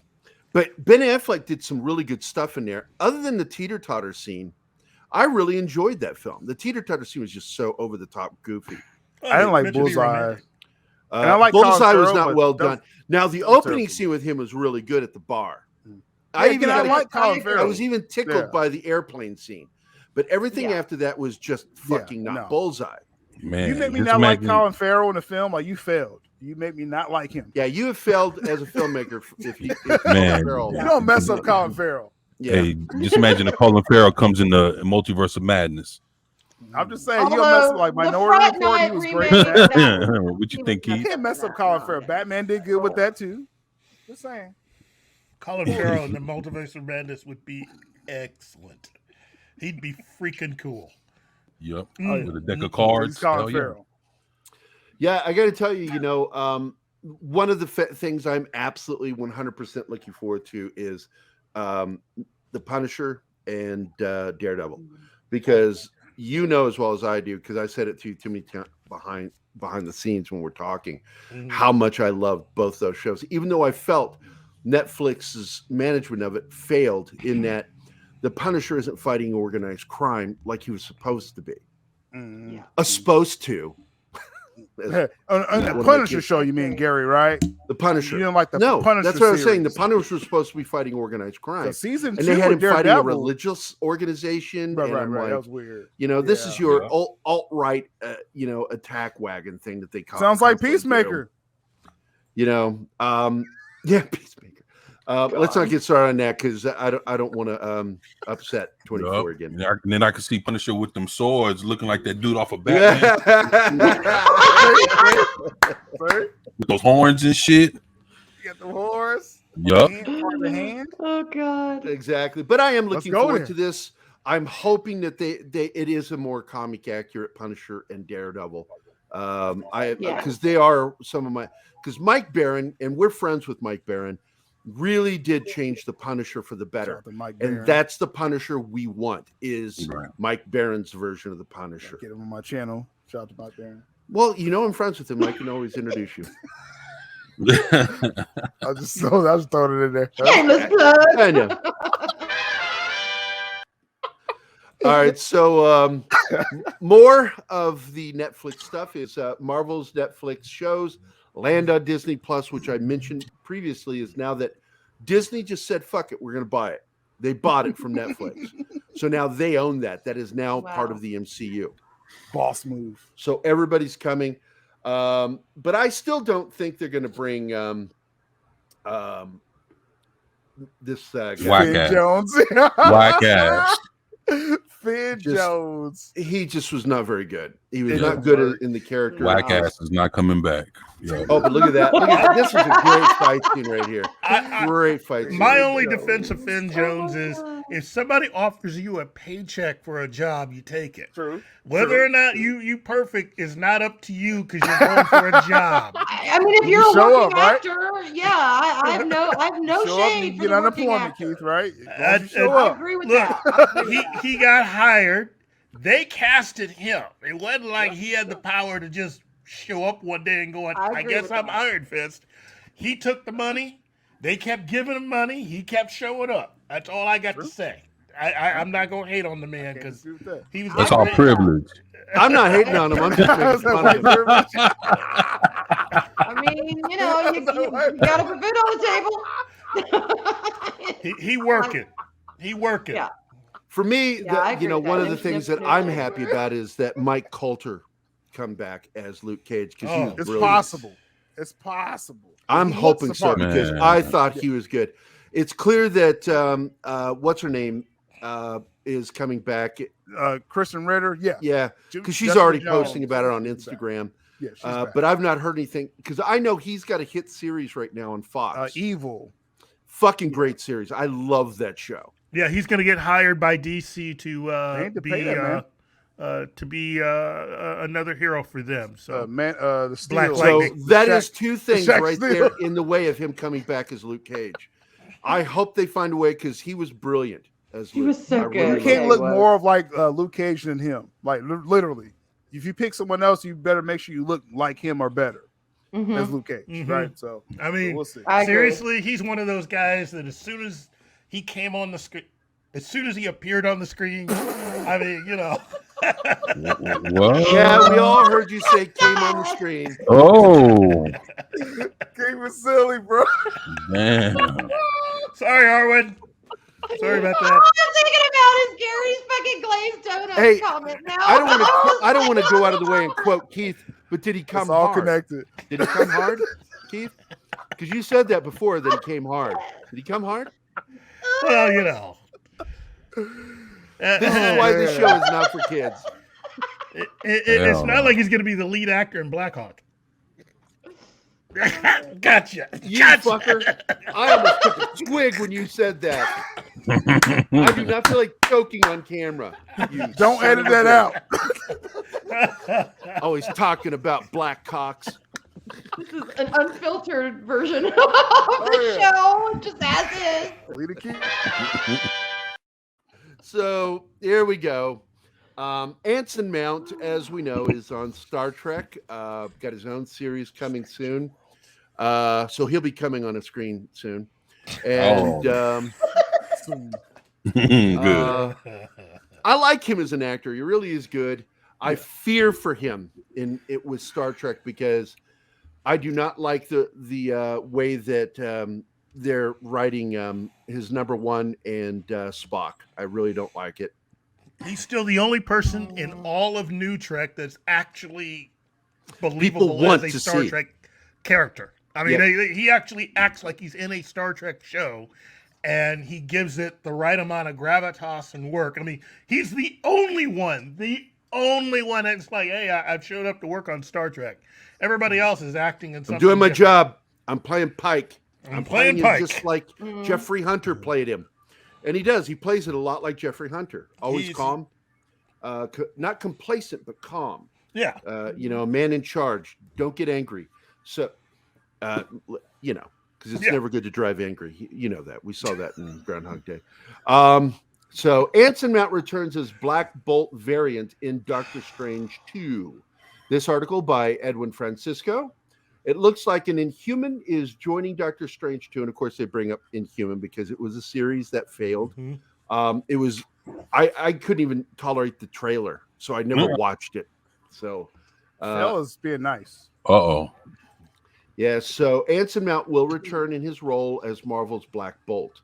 Ben Affleck did some really good stuff in there. Other than the teeter-totter scene, I really enjoyed that film. The teeter-totter scene was just so over the top goofy. Oh, I didn't like meant to be Bullseye. romantic. And I like Bullseye Colin was Farrell, not but well that done. Now the that was opening terrible. scene with him was really good at the bar. I like Colin I Farrell. was even tickled Yeah. by the airplane scene, but everything Yeah. after that was just fucking not no. Bullseye. Man, You make me just not like imagine- Colin Farrell in the film, like you failed. You make me not like him. Yeah, you have failed as a filmmaker if you Man. Farrell- You don't mess up Colin Farrell. Yeah. Hey, just imagine if Colin Farrell comes in the Multiverse of Madness. I'm just saying, you don't mess up like Although the Minority Fright Report. He Night was remake- great. in that. that What you He think, was You Keith? can't mess up Colin Farrell. Batman did good with that too. Just saying. Colin Farrell in the Multiverse of Madness would be excellent. He'd be freaking cool. Yep, Mm. with a deck of He's cards. Colin Hell yeah. Farrell. Yeah, I got to tell you, one of the things I'm absolutely 100% looking forward to is the Punisher and Daredevil, because you know as well as I do, because I said it to you too many times behind the scenes when we're talking, how much I love both those shows, even though I felt Netflix's management of it failed in that the Punisher isn't fighting organized crime like he was supposed to be. Mm. Supposed to. On the One of Punisher my show, you mean Gary, right? The Punisher. You didn't like the no, Punisher that's what I was saying. The series. Punisher was supposed to be fighting organized crime, So season and 2 they had him with fighting a Daredevil. religious organization. Right, and right, I'm right. like, That was weird. this is your Yeah. alt-right, attack wagon thing that they call. Sounds like constantly Peacemaker. do. Yeah, Peacemaker. Let's not get started on that because I don't want to upset 24 Yup. again. And then I could see Punisher with them swords looking like that dude off of Batman Right? with those horns and shit. You got the horse. Yup. Part of the hand. Oh God. Exactly. But I am Let's looking go forward there. to this. I'm hoping that it is a more comic accurate Punisher and Daredevil. Yeah. Because they are some of my, because Mike Barron, and we're friends with Mike Barron, really did change the Punisher for the Shout better. out to Mike And Barron. that's the Punisher we want, is Right. Mike Barron's version of the Punisher. Get him on my channel. Shout out to Mike Barron. Well, I'm friends with him. I can always introduce you. I just throwing it in there. Shameless plug. I know. All right, so more of the Netflix stuff is Marvel's Netflix shows land on Disney Plus, which I mentioned previously, is now that Disney just said, fuck it, we're going to buy it. They bought it from Netflix. So now they own that. That is now part of the MCU. Boss move. So everybody's coming. But I still don't think they're going to bring this guy. Whack Finn ass. Jones. Whack ass. Finn Just- Jones. He just was not very good. He was It not doesn't good work. in the character. Whack ass is not coming back. Yeah. Oh, but look at that. Look at that. This is a great fight scene right here. Great fight scene. My only defense of Finn Jones is if somebody offers you a paycheck for a job, you take it. True. Whether or not you perfect is not up to you because you're going for a job. I mean, if you're You a show working up, right? actor, yeah, I have no Show up shade and for get the working unemployment, actor. Keith, right? As long as you show I up. agree with Look, that. he got hired. They casted him. It wasn't like he had the power to just show up one day and go, I I agree guess with I'm that. Iron Fist. He took the money. They kept giving him money. He kept showing up. That's all I got to say. I'm not going to hate on the man Can't because dispute with that. he was That's getting all paid. privilege. I'm not hating on him. I'm just making fun of him. I mean, you know, you got to put food on the table. He working. He working. Yeah. For me, Yeah, I agree with one that. of the things There's that no I'm shade. happy about is that Mike Coulter come back as Luke Cage because he was It's brilliant. possible. It's possible. I'm He looks hoping the so part. because Man. I thought he was good. It's clear that what's her name is coming back. Kristen Ritter, yeah. Yeah, because she's Jessica already Jones posting about it on is back. Instagram. Yeah, she's back. But I've not heard anything because I know he's got a hit series right now on Fox. Evil. Fucking great series. I love that show. Yeah, he's going to get hired by DC They ain't to pay that, to be another hero for them. So The Black Steel. So Lightning. that Shaq- is two things Shaq right Steel. there in the way of him coming back as Luke Cage. I hope they find a way because he was brilliant as He Luke. was so I good. You really can't Yeah, look he was. more of like Luke Cage than him. Like literally, if you pick someone else, you better make sure you look like him or better Mhm. as Luke Cage, Mhm. right? So I mean, we'll see. I agree. seriously, he's one of those guys that as soon as he came on the screen, as soon as he appeared on the screen, I mean, you know. What? Yeah, we all heard you say came on the screen. Oh, Game was silly, bro. damn. Sorry, Arwen. Sorry about All that. I'm thinking about is Gary's fucking glazed donut Hey, comment now. I don't want to go out of the way and quote Keith, but did he come It's all hard? connected. Did he come hard, Keith? Because you said that before that he came hard. Did he come hard? Well, you know. This is why this show is not for kids. It's not like he's going to be the lead actor in Black Hawk. Gotcha. You Gotcha. fucker. I almost took a twig when you said that. I do not feel like choking on camera. You Don't son edit of a that bitch. out. Always talking about black cocks. This is an unfiltered version of the show, just as is. Lead a key. So here we go. Anson Mount, as we know, is on Star Trek. Got his own series coming soon. So he'll be coming on a screen soon. And Good. I like him as an actor. He really is good. I fear for him in it with Star Trek because I do not like the way that they're writing his number one and Spock. I really don't like it. He's still the only person in all of New Trek that's actually People believable want as a to Star see. Trek character. I mean, Yeah. he actually acts like he's in a Star Trek show, and he gives it the right amount of gravitas and work. I mean, he's the only one that's like, hey, I've showed up to work on Star Trek. Everybody else is acting in something I'm doing my different. job. I'm playing Pike. I'm playing him Pike. just like Jeffrey Hunter played him. And he does. He plays it a lot like Jeffrey Hunter. Always He's- calm. Not complacent, but calm. Yeah. A man in charge. Don't get angry. So, because it's Yeah. never good to drive angry. You know that. We saw that in Groundhog Day. So Anson Mount returns as Black Bolt variant in Doctor Strange 2. This article by Edwin Francisco. It looks like an Inhuman is joining Doctor Strange 2. And of course, they bring up Inhuman because it was a series that failed. Mhm. It was, I couldn't even tolerate the trailer, so I never watched it. So, Fellas being nice. Uh-oh. Yeah, so Anson Mount will return in his role as Marvel's Black Bolt.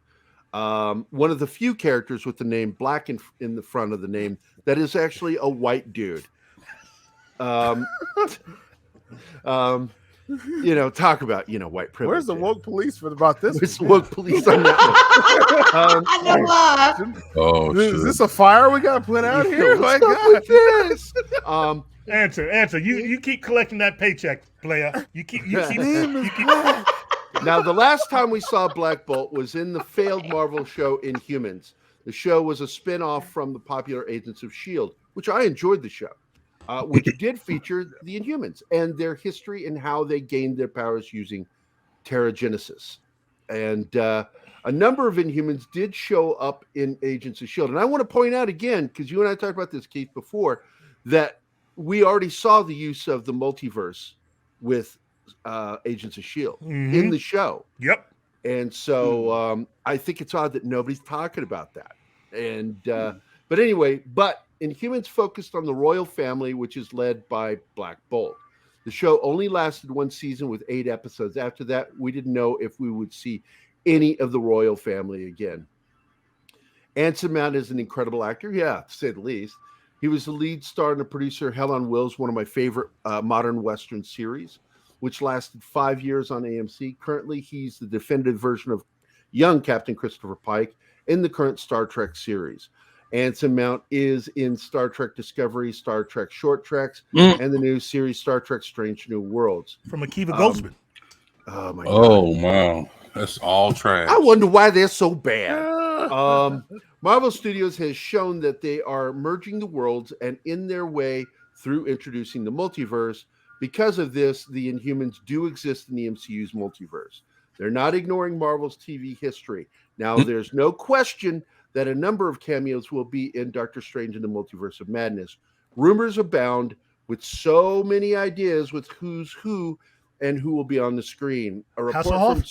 One of the few characters with the name Black in the front of the name that is actually a white dude. Talk about, white privilege. Where's the woke police about this? Where's the woke police on that one? I know. Oh, Is shit. this a fire we got to put out here? My What's up God. with this? Answer. You keep collecting that paycheck, player. You keep. Now, the last time we saw Black Bolt was in the failed Marvel show Inhumans. The show was a spin-off from the popular Agents of S.H.I.E.L.D., which I enjoyed the show, which did feature the Inhumans and their history and how they gained their powers using Terrigenesis. And a number of Inhumans did show up in Agents of S.H.I.E.L.D. And I want to point out again, because you and I talked about this, Keith, before, that we already saw the use of the multiverse with Agents of S.H.I.E.L.D. in the show. Yep. And so I think it's odd that nobody's talking about that. And but anyway, Inhumans focused on the royal family, which is led by Black Bolt. The show only lasted one season with 8 episodes. After that, we didn't know if we would see any of the royal family again. Anson Mount is an incredible actor, to say the least. He was the lead star and the producer of Hell on Wheels, one of my favorite modern Western series, which lasted 5 years on AMC. Currently, he's the definitive version of young Captain Christopher Pike in the current Star Trek series. Anson Mount is in Star Trek Discovery, Star Trek Short Treks, and the new series Star Trek Strange New Worlds. From Akiva Goldsman. Oh, my God. Oh, wow. That's all trash. I wonder why they're so bad. Marvel Studios has shown that they are merging the worlds and in their way through introducing the multiverse. Because of this, the Inhumans do exist in the MCU's multiverse. They're not ignoring Marvel's TV history. Now, there's no question that a number of cameos will be in Doctor Strange in the Multiverse of Madness. Rumors abound with so many ideas with who's who and who will be on the screen. A report from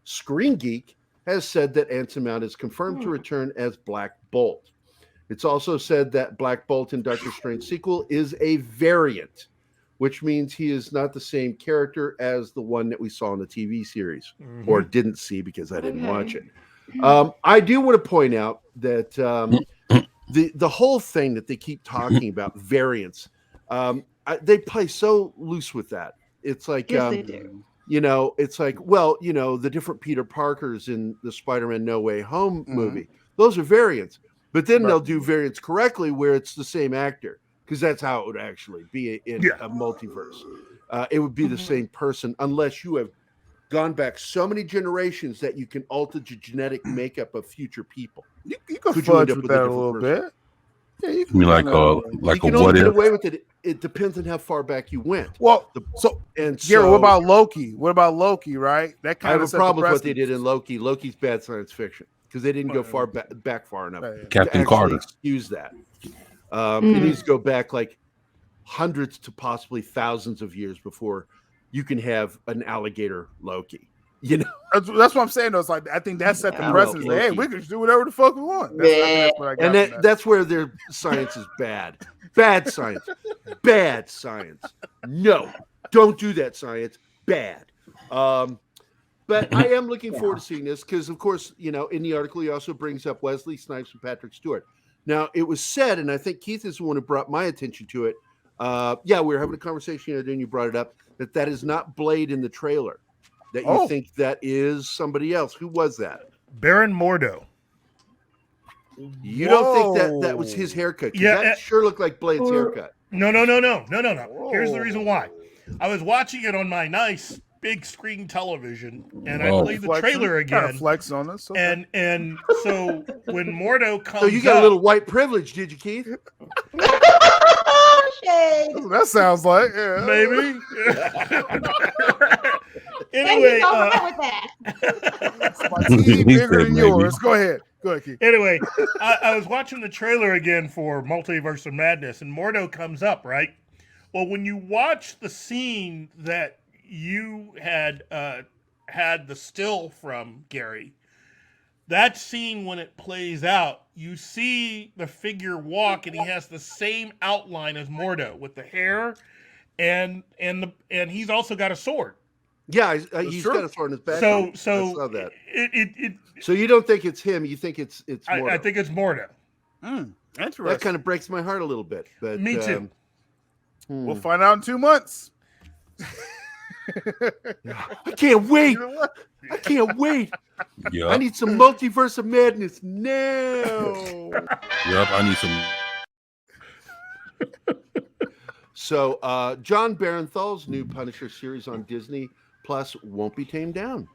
Screen Geek has said that Anson Mount is confirmed to return as Black Bolt. It's also said that Black Bolt in Doctor Strange sequel is a variant, which means he is not the same character as the one that we saw in the TV series, or didn't see because I didn't watch it. I do want to point out that the whole thing that they keep talking about, variants, they play so loose with that. It's like, Yes, they do. It's like, the different Peter Parkers in the Spider-Man No Way Home movie, those are variants. But then they'll do variants correctly where it's the same actor, because that's how it would actually be in a multiverse. It would be the same person unless you have gone back so many generations that you can alter the genetic makeup of future people. You can fudge with that a little bit. Yeah, you can. Like a what get if? away with it. It depends on how far back you went. Well, Gary, what about Loki? What about Loki? Right? That kind I have a problem with what they did in Loki. Loki's bad science fiction because they didn't go back far enough. Captain Carter. Excuse that. It needs to go back like hundreds to possibly thousands of years before you can have an alligator Loki. That's what I'm saying. Though, it's like I think that set the precedent. Hey, we can just do whatever the fuck we want. That's where their science is bad. Bad science. Bad science. No, don't do that science. Bad. But I am looking forward to seeing this because, of course, in the article he also brings up Wesley Snipes and Patrick Stewart. Now, it was said, and I think Keith is the one who brought my attention to it. We were having a conversation the other day, and you brought it up, that is not Blade in the trailer. That you think that is somebody else. Who was that? Baron Mordo. You don't think that was his haircut? Yeah, that sure looked like Blade's haircut. No. Here's the reason why. I was watching it on my nice big screen television, and I played the trailer again. Kind of flex on us, okay. and so when Mordo comes, so you got a little white privilege, did you, Keith? That sounds like maybe. Anyway, my team bigger than yours. Go ahead, Keith. Anyway, I was watching the trailer again for Multiverse of Madness, and Mordo comes up, right? Well, when you watch the scene that you had the still from, Gary, that scene when it plays out, you see the figure walk, and he has the same outline as Mordo with the hair, and he's also got a sword. Yeah, he's got a sword in his back. So I saw that. So you don't think it's him? You think it's Mordo? I think it's Mordo. Interesting. That kind of breaks my heart a little bit. But Me too. We'll find out in 2 months. I can't wait. You know what? I can't wait. Yeah. I need some Multiverse of Madness now. Yep. I need some. So, John Barenthal's new Punisher series on Disney Plus won't be tamed down.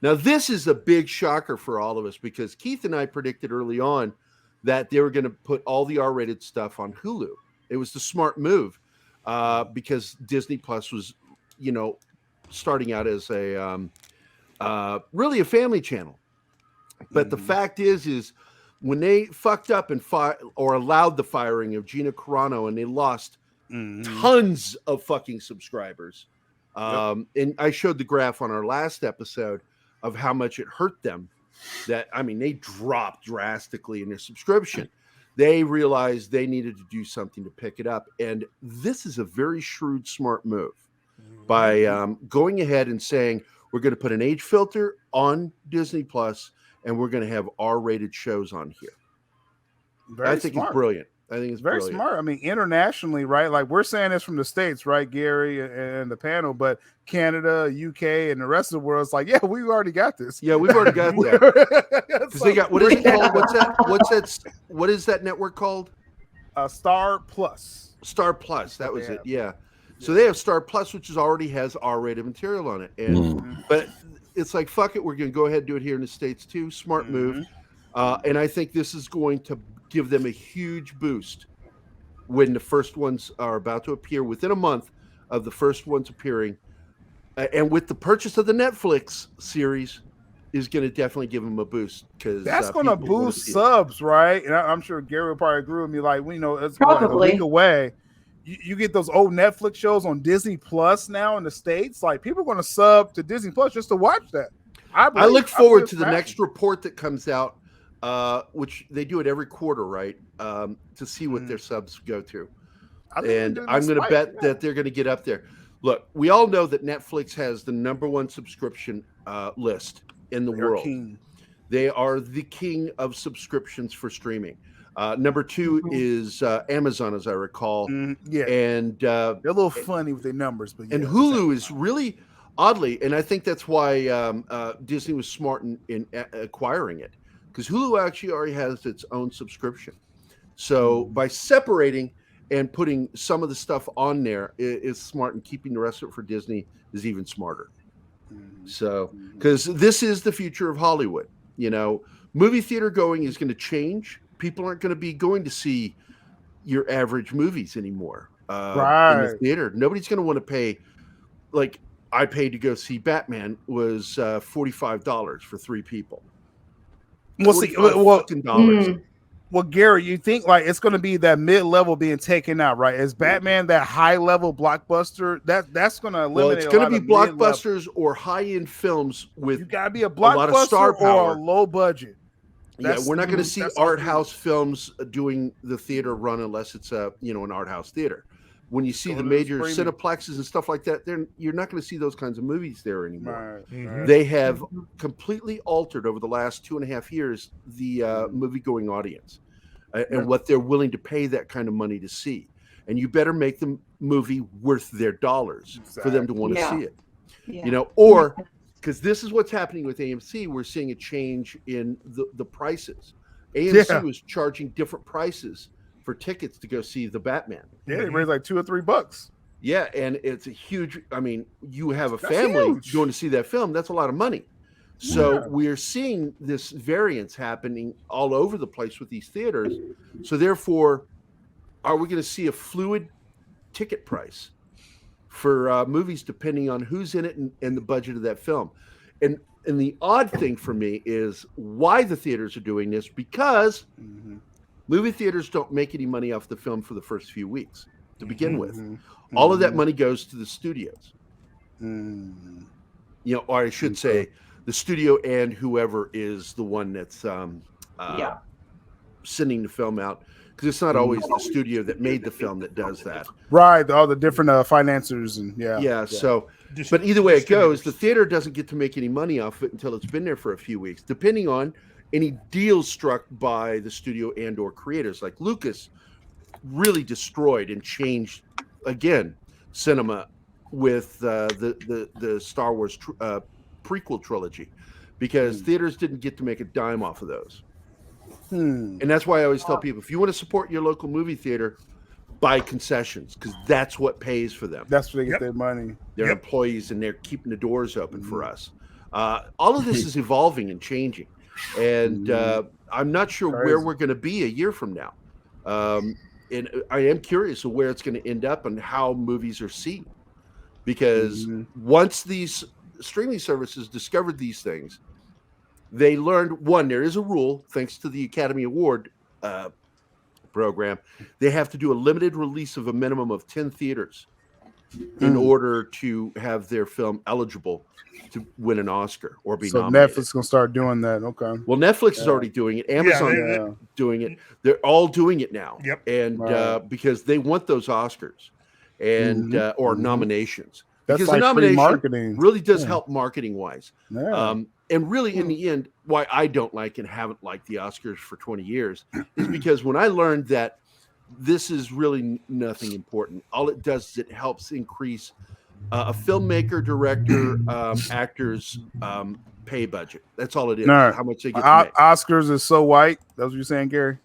Now, this is a big shocker for all of us because Keith and I predicted early on that they were going to put all the R-rated stuff on Hulu. It was the smart move because Disney Plus was, starting out as a really a family channel. But the fact is when they fucked up and allowed the firing of Gina Carano and they lost tons of fucking subscribers. And I showed the graph on our last episode of how much it hurt them. They dropped drastically in their subscription. They realized they needed to do something to pick it up. And this is a very shrewd, smart move by going ahead and saying, we're going to put an age filter on Disney Plus and we're going to have R-rated shows on here. I think it's brilliant. I think it's very brilliant. smart. I mean, internationally, right? Like we're saying this from the States, right, Gary and the panel, but Canada, UK, and the rest of the world is like, yeah, we already got this. Yeah, we've already got that. Because they got, what is it called? What is that network called? Star Plus. Star Plus. That was it. Yeah. So they have Star Plus, which already has R-rated material on it. And but it's like, fuck it, we're going to go ahead and do it here in the States too. Smart move. And I think this is going to give them a huge boost when the first ones are about to appear within a month of the first ones appearing. And with the purchase of the Netflix series is going to definitely give them a boost because that's going to boost subs, right? And I'm sure Gary will probably agree with me. Like, it's probably a week away. You get those old Netflix shows on Disney Plus now in the States. Like, people are going to sub to Disney Plus just to watch that. I look forward to the next report that comes out, which they do it every quarter, right? To see what their subs go to. And I'm going to bet that they're going to get up there. Look, we all know that Netflix has the #1 subscription list in the world. They are the king of subscriptions for streaming. Number 2 is Amazon, as I recall. Yeah, and they're a little funny with their numbers, but and Hulu is really oddly, and I think that's why Disney was smart in acquiring it, because Hulu actually already has its own subscription. So by separating and putting some of the stuff on there is smart, and keeping the rest of it for Disney is even smarter. So, because this is the future of Hollywood, movie theater going is going to change. People aren't going to be going to see your average movies anymore in the theater. Nobody's going to want to pay, like I paid to go see Batman was $45 for 3 people. We'll see. Well, Gary, you think like it's going to be that mid-level being taken out, right? Is Batman that high-level blockbuster? That's going to eliminate. Well, it's going to be blockbusters or high-end films with you got to be a blockbuster lot of star power or a low budget. We're not going to see art house films doing the theater run unless it's an art house theater. When you see the major cineplexes and stuff like that, you're not going to see those kinds of movies there anymore. Right. They have completely altered over the last 2.5 years the movie-going audience and what they're willing to pay that kind of money to see. And you better make the movie worth their dollars for them to want to see it. Or because this is what's happening with AMC, we're seeing a change in the prices. AMC was charging different prices for tickets to go see the Batman. Yeah, they raised like $2 or $3. Yeah, and it's a huge. I mean, you have a family going to see that film. That's a lot of money. So we're seeing this variance happening all over the place with these theaters. So therefore, are we going to see a fluid ticket price for movies depending on who's in it and the budget of that film? And the odd thing for me is why the theaters are doing this, because movie theaters don't make any money off the film for the first few weeks to begin with. All of that money goes to the studios. Or I should say the studio and whoever is the one that's sending the film out because it's not always the studio that made the film that does that. Right, all the different financiers and Yeah. So, but either way it goes, the theater doesn't get to make any money off it until it's been there for a few weeks, depending on any deals struck by the studio and or creators. Like Lucas really destroyed and changed again cinema with the Star Wars prequel trilogy, because theaters didn't get to make a dime off of those. And that's why I always tell people, if you want to support your local movie theater, buy concessions, because that's what pays for them. That's where they get their money. They're employees, and they're keeping the doors open for us. All of this is evolving and changing, and I'm not sure where we're going to be a year from now. And I am curious of where it's going to end up and how movies are seen, because once these streaming services discovered these things, they learned, one, there is a rule, thanks to the Academy Award program, they have to do a limited release of a minimum of 10 theaters in order to have their film eligible to win an Oscar or be nominated. Netflix gonna start doing that. Okay. Well, Netflix is already doing it. Amazon doing it. They're all doing it now. And because they want those Oscars and or nominations. That's because like the nomination marketing. really does help marketing wise. And really, in the end, why I don't like and haven't liked the Oscars for 20 years is because when I learned that this is really nothing important, all it does is it helps increase a filmmaker, director, actors' pay budget. That's all it is. No. How much they get to make. Oscars is so white. That's what you're saying, Gary?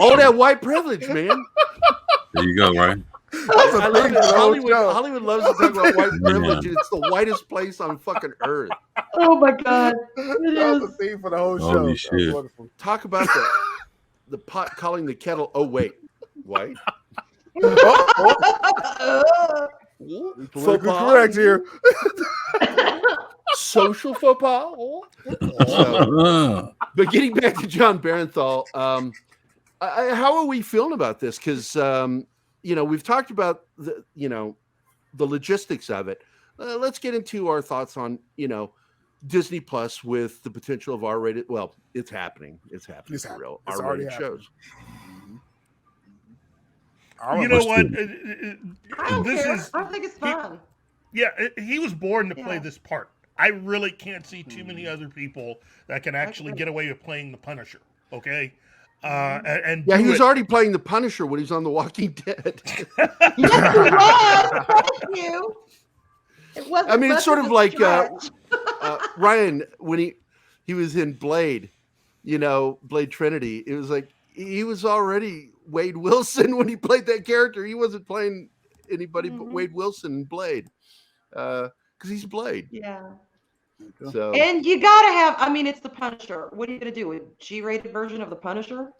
All that white privilege, man. There you go, right? I love it. Hollywood loves to talk about white privilege. It's the whitest place on fucking earth. Oh my god, it That was is. the theme for the whole show. Holy That was shit. wonderful. Talk about the pot calling the kettle. Oh wait, white. Politically correct here. Social faux pas. So, but getting back to John Barenthal, how are we feeling about this? Because we've talked about the logistics of it. Let's get into our thoughts on Disney Plus with the potential of R-rated. Well, it's happening. It's happening for real. It's already R-rated shows. You know what? I don't This care. is I think it's fun. he was born to play Yeah. this part. I really can't see too many other people that can actually get away with playing the Punisher. Okay, and Yeah, do he was it. already playing the Punisher when he was on The Walking Dead. Yes, it was. Thank you. It wasn't I mean, it's much sort of of a like stretch. Ryan when he was in Blade, Blade Trinity. It was like he was already Wade Wilson when he played that character. He wasn't playing anybody but Wade Wilson in Blade, because he's Blade. Yeah. So And you gotta have. I mean, it's the Punisher. What are you gonna do? A G-rated version of the Punisher?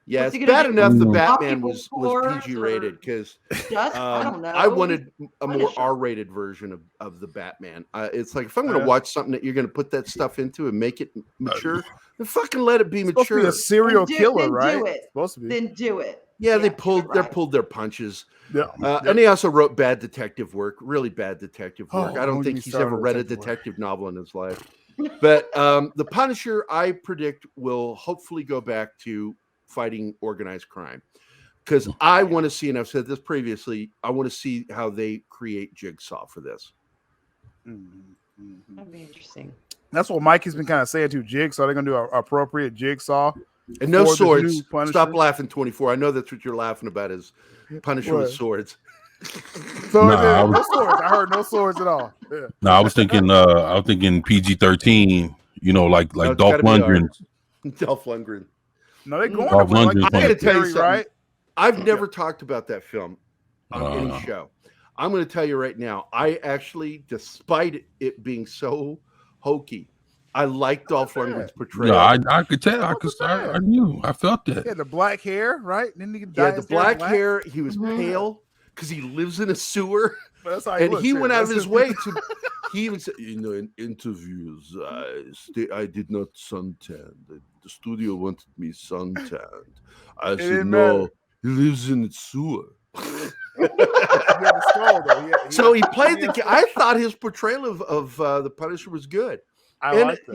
yeah, what's it's he gonna bad do? enough the Stop Batman people was scores PG rated because Just I don't know. I wanted a more Punisher. R-rated version of the Batman. It's like if I'm going to watch something that you're going to put that stuff into and make it mature, then fucking let it be It's supposed to be mature. a serial Then killer, do right? it. It's supposed to be. Then do it. Yeah, they you're pulled right. their punches. Yeah. And they also wrote bad detective work, really bad detective work. I Oh, don't don't think get me he's ever started read a on detective work. detective novel in his life. But the Punisher, I predict, will hopefully go back to fighting organized crime. Because I want to see, and I've said this previously, I want to see how they create Jigsaw for this. That'd be interesting. That's what Mikey's been kind of saying to Jigsaw. They're gonna do an appropriate Jigsaw. And no For the swords. new Punisher? Stop laughing, 24. I know that's what you're laughing about is Punisher with What? swords. So Nah, no swords. I heard no swords at all. Yeah. No, I was thinking PG-13. Like No, it's Dolph gotta be Lundgren. Dolph Lundgren. No, they're going Dolph to like Lundgren's I gotta tell you Harry, something. right? I've never talked about that film on any show. I'm going to tell you right now. I actually, despite it being so hokey, I like Dolph Lundgren's portrayal. Yeah, I could tell. I knew. I felt that. Yeah, the black hair, right? Didn't he He dye had the his black hair. He was pale because he lives in a sewer. But that's how And looks, he yeah. went out of That's his way to. He would say, in interviews, I did not suntan. The studio wanted me suntanned. I said, didn't no, matter. he lives in a sewer. He had a skull, though. So he played the. I thought his portrayal of the Punisher was good. I and like that.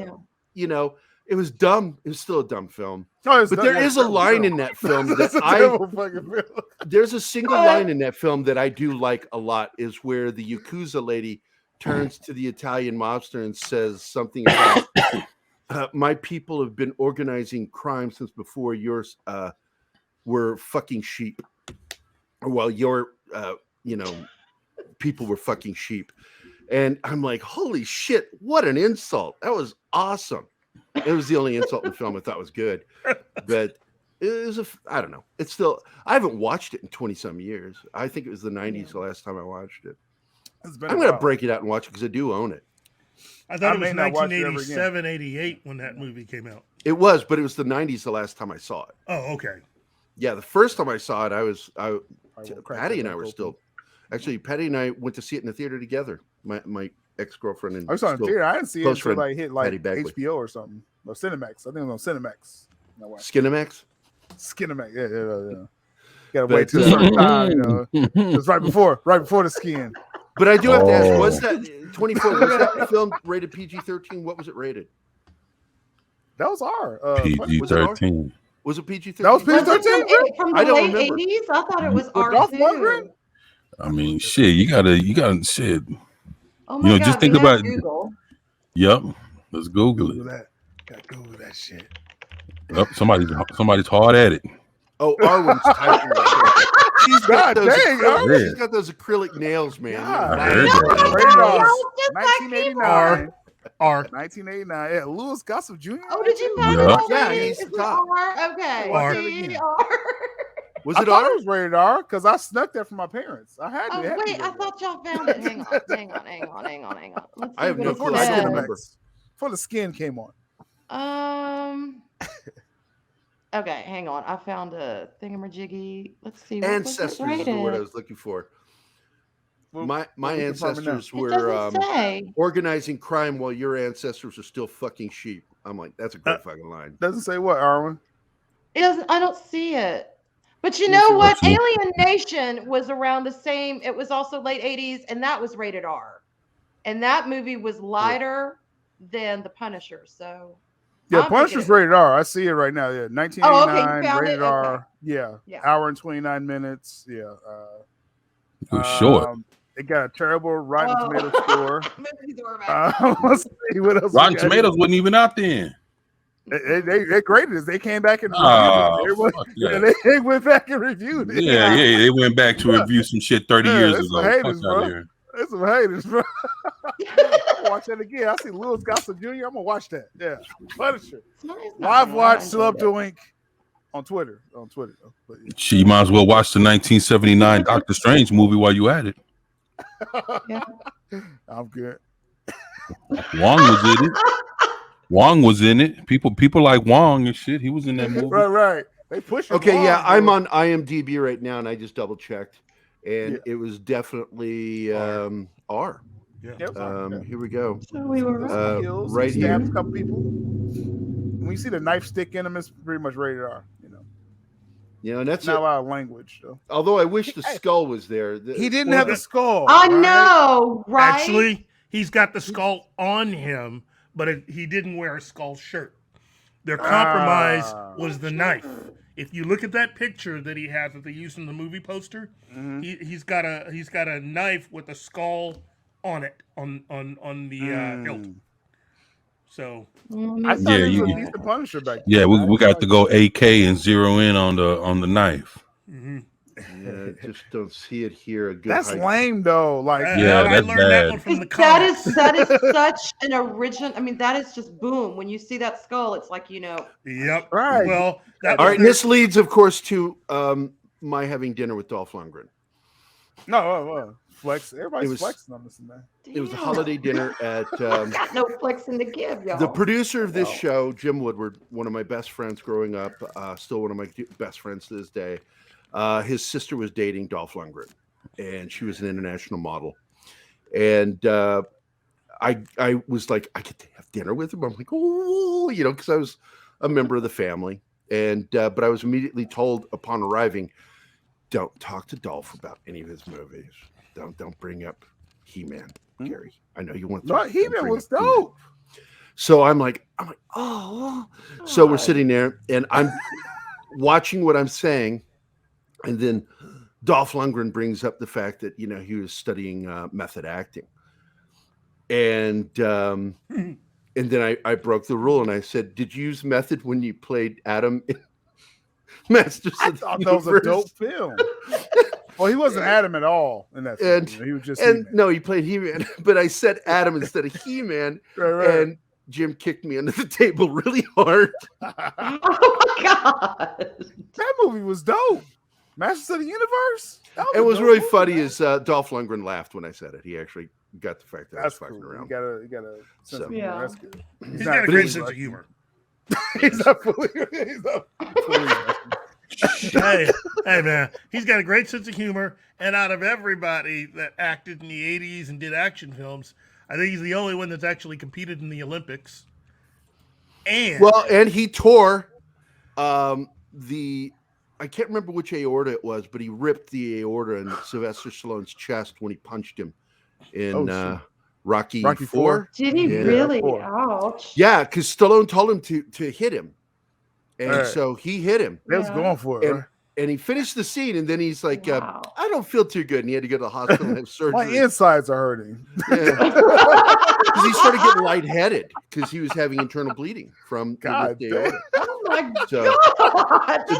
Yeah. It was dumb. It was still a dumb film. No, But there is a line in that film that there's a single line in that film that I do like a lot, is where the Yakuza lady turns to the Italian mobster and says something about my people have been organizing crime since before yours were fucking sheep. Well, your people were fucking sheep. And I'm like, holy shit, what an insult. That was awesome. It was the only insult in the film I thought was good. But it was I don't know. It's still, I haven't watched it in 20-some years. I think it was the 90s the last time I watched it. I'm going to break it out and watch it because I do own it. I thought it was 1987, 88 when that movie came out. It was, but it was the 90s the last time I saw it. Oh, okay. Yeah, the first time I saw it, Patty and I were still, actually, Patty and I went to see it in the theater together. My ex-girlfriend and I saw it in the theater. I didn't see it until like hit like HBO or something. Or Cinemax. I think it was on Cinemax. Skinemax? Skinemax. Yeah. Gotta wait till a certain time, It's right before the skin. But I do have to ask, was that 24? Was that film rated PG-13? What was it rated? That was R. PG-13. Was it PG-13? That was PG-13 from the late 80s. I thought it was R2. I mean, shit. You gotta shit. Oh my God, just think about Google. Yep. Let's Google it. Gotta Google that shit. Yep. Somebody's hard at it. Oh, Arwen's typing. She's got those acrylic nails, man. Yeah. 1989. R. 1989. Yeah, Louis Gossett Jr. Oh, did you find it? Yeah, he's the top. R? Okay. R. Was it R? It was rated R because I snuck that from my parents. I had to. Oh, wait, I thought y'all found it. Hang on. Let's I have no clue. I don't remember. Before the skin came on. Okay, hang on. I found a thingamajiggy. Let's see. Ancestors is the word I was looking for. My ancestors were organizing crime while your ancestors are still fucking sheep. I'm like, that's a great fucking line. Doesn't say what, Arwen? It doesn't. I don't see it. But you know what? Alien Nation was around the same. It was also late 80s, and that was rated R. And that movie was lighter than The Punisher. So yeah, Punisher's rated R. I see it right now. Yeah, 1989 rated R. Okay. Yeah, hour and 29 minutes. Yeah. It was short. It got a terrible Rotten Tomato score. Let's see what else. Rotten Tomatoes wasn't even out then. They graded it. They came back and reviewed it. They went back and reviewed it. Yeah. They went back to review some shit 30 years ago. Some haters, bro. There's some haters, bro. I'm watch that again. I see Louis Gossett Jr. I'm gonna watch that. Yeah, Punisher. Live watch Slub to Wink on Twitter. But, yeah. She might as well watch the 1979 Doctor Strange movie while you at it. Yeah. I'm good. Wong was in it. People like Wong and shit. He was in that movie. Right. They push. Okay, Wong, I'm on IMDb right now, and I just double checked, and it was definitely R. Yeah. Here we go. So we were right here. A couple people. When you see the knife stick in him, it's pretty much rated R. Yeah, and that's not a lot of language, though. Although I wish the skull was there. He didn't have the skull. I know, right? Actually, he's got the skull on him, but he didn't wear a skull shirt. Their compromise was the knife. If you look at that picture that he has that they used in the movie poster, he's got a knife with a skull on it on the hilt. So I thought it was at least the Punisher back then. Yeah, we got to go AK and zero in on the knife. Yeah, I just don't see it here. That's lame though. Like, I learned that one from the comics. That is such an original. I mean, that is just boom. When you see that skull, it's like Yep. Right. Well, all right. And this leads, of course, to my having dinner with Dolph Lundgren. No, flex. Everybody's flexing on this, man. It was a holiday dinner at. Got no flexing to give, y'all. The producer of this show, Jim Woodward, one of my best friends growing up, still one of my best friends to this day. His sister was dating Dolph Lundgren, and she was an international model. And I was like, I get to have dinner with him. I'm like, oh, because I was a member of the family. And but I was immediately told upon arriving, don't talk to Dolph about any of his movies. Don't bring up He-Man, Gary. I know you want to. No, He-Man was dope. So I'm like, oh. So we're sitting there, and I'm watching what I'm saying, and then Dolph Lundgren brings up the fact that he was studying method acting, and then I broke the rule and I said, "Did you use method when you played Adam in Masters of the I thought Universe?" that was a dope film. Well, he wasn't Adam at all in that film. He was just He-Man. No, he played He-Man, but I said Adam instead of He-Man, right. And Jim kicked me under the table really hard. Oh my god, that movie was dope. Masters of the Universe. It was really funny as Dolph Lundgren laughed when I said it. He actually got the fact that I was fucking around. You got a sense of humor. That's good. He's got a great sense of humor. He's not fully. hey, man, he's got a great sense of humor, and out of everybody that acted in the 80s and did action films, I think he's the only one that's actually competed in the Olympics. And he tore I can't remember which aorta it was, but he ripped the aorta in Sylvester Stallone's chest when he punched him in Rocky IV. Did he really? Ouch. Yeah, because Stallone told him to hit him. And so he hit him. They was going for it. And he finished the scene, and then he's like, I don't feel too good. And he had to go to the hospital and have surgery. My insides are hurting. Yeah. Because he started getting lightheaded because he was having internal bleeding from God the aorta. Oh my god. So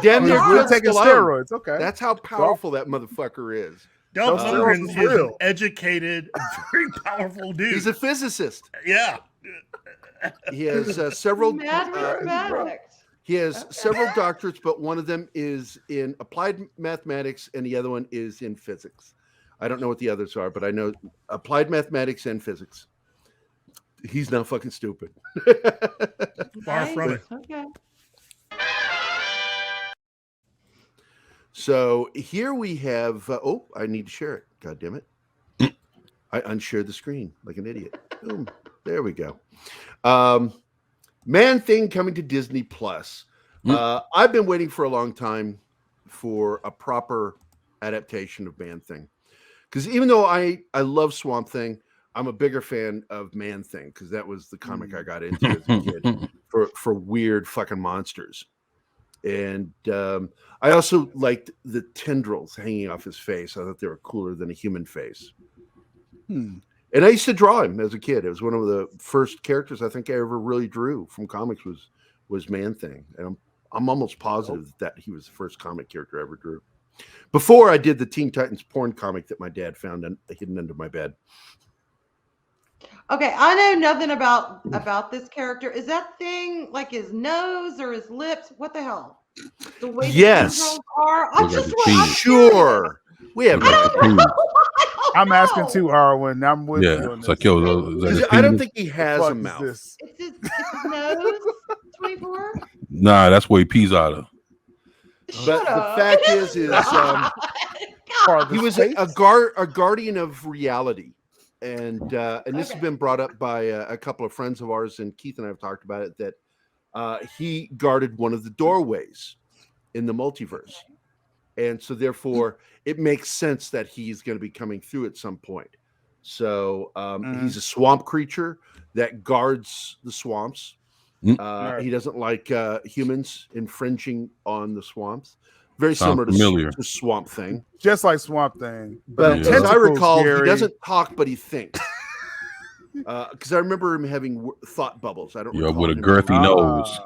damn near we're taking steroids. Okay. That's how powerful that motherfucker is. Dolph Lundgren is an educated, very powerful dude. He's a physicist. Yeah. He has several. Mathematics. He has several doctorates, but one of them is in applied mathematics, and the other one is in physics. I don't know what the others are, but I know applied mathematics and physics. He's not fucking stupid. Far from it. Okay. So here we have. I need to share it. God damn it! I unshared the screen like an idiot. Boom. There we go. Man-Thing coming to Disney Plus. I've been waiting for a long time for a proper adaptation of Man-Thing, because even though I love Swamp Thing, I'm a bigger fan of Man-Thing because that was the comic I got into as a kid for weird fucking monsters. And I also liked the tendrils hanging off his face. I thought they were cooler than a human face. And I used to draw him as a kid. It was one of the first characters I think I ever really drew from comics was Man-Thing. And I'm almost positive that he was the first comic character I ever drew. Before I did the Teen Titans porn comic that my dad found hidden under my bed. Okay, I know nothing about this character. Is that thing like his nose or his lips? What the hell? The way Yes. the controls are. Sure. We have I'm asking too, Arwen. I'm with you on it's this. like, yo, I don't think he has a mouth. It's his nose. 24. Nah, that's where he pees out of. But the fact is he was a guardian of reality. And this has been brought up by a couple of friends of ours, and Keith and I have talked about it, that he guarded one of the doorways in the multiverse. And so therefore it makes sense that he's going to be coming through at some point. So he's a swamp creature that guards the swamps. He doesn't like humans infringing on the swamps. Very similar to Swamp Thing. Just like Swamp Thing. But as I recall, he doesn't talk, but he thinks. Because I remember him having thought bubbles. I don't know. With a girthy nose.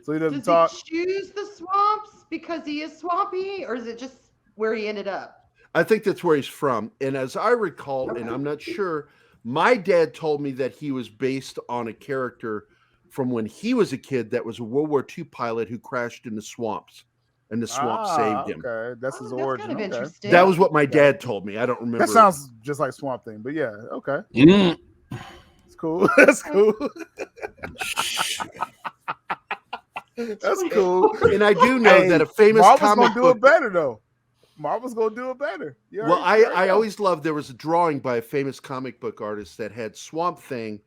So he doesn't Does talk. he choose the swamps because he is swampy, or is it just where he ended up? I think that's where he's from. And as I recall, and I'm not sure, my dad told me that he was based on a character from when he was a kid that was a World War II pilot who crashed in the swamps. And the swamp saved him. Okay, that's his origin. Kind of interesting. That was what my dad told me. I don't remember. That sounds just like Swamp Thing, but yeah, okay. It's cool. That's cool. That's cool. And I do know that a famous Marvel's comic gonna do book it better though. Marvel's gonna do it better. Well, I always loved there was a drawing by a famous comic book artist that had Swamp Thing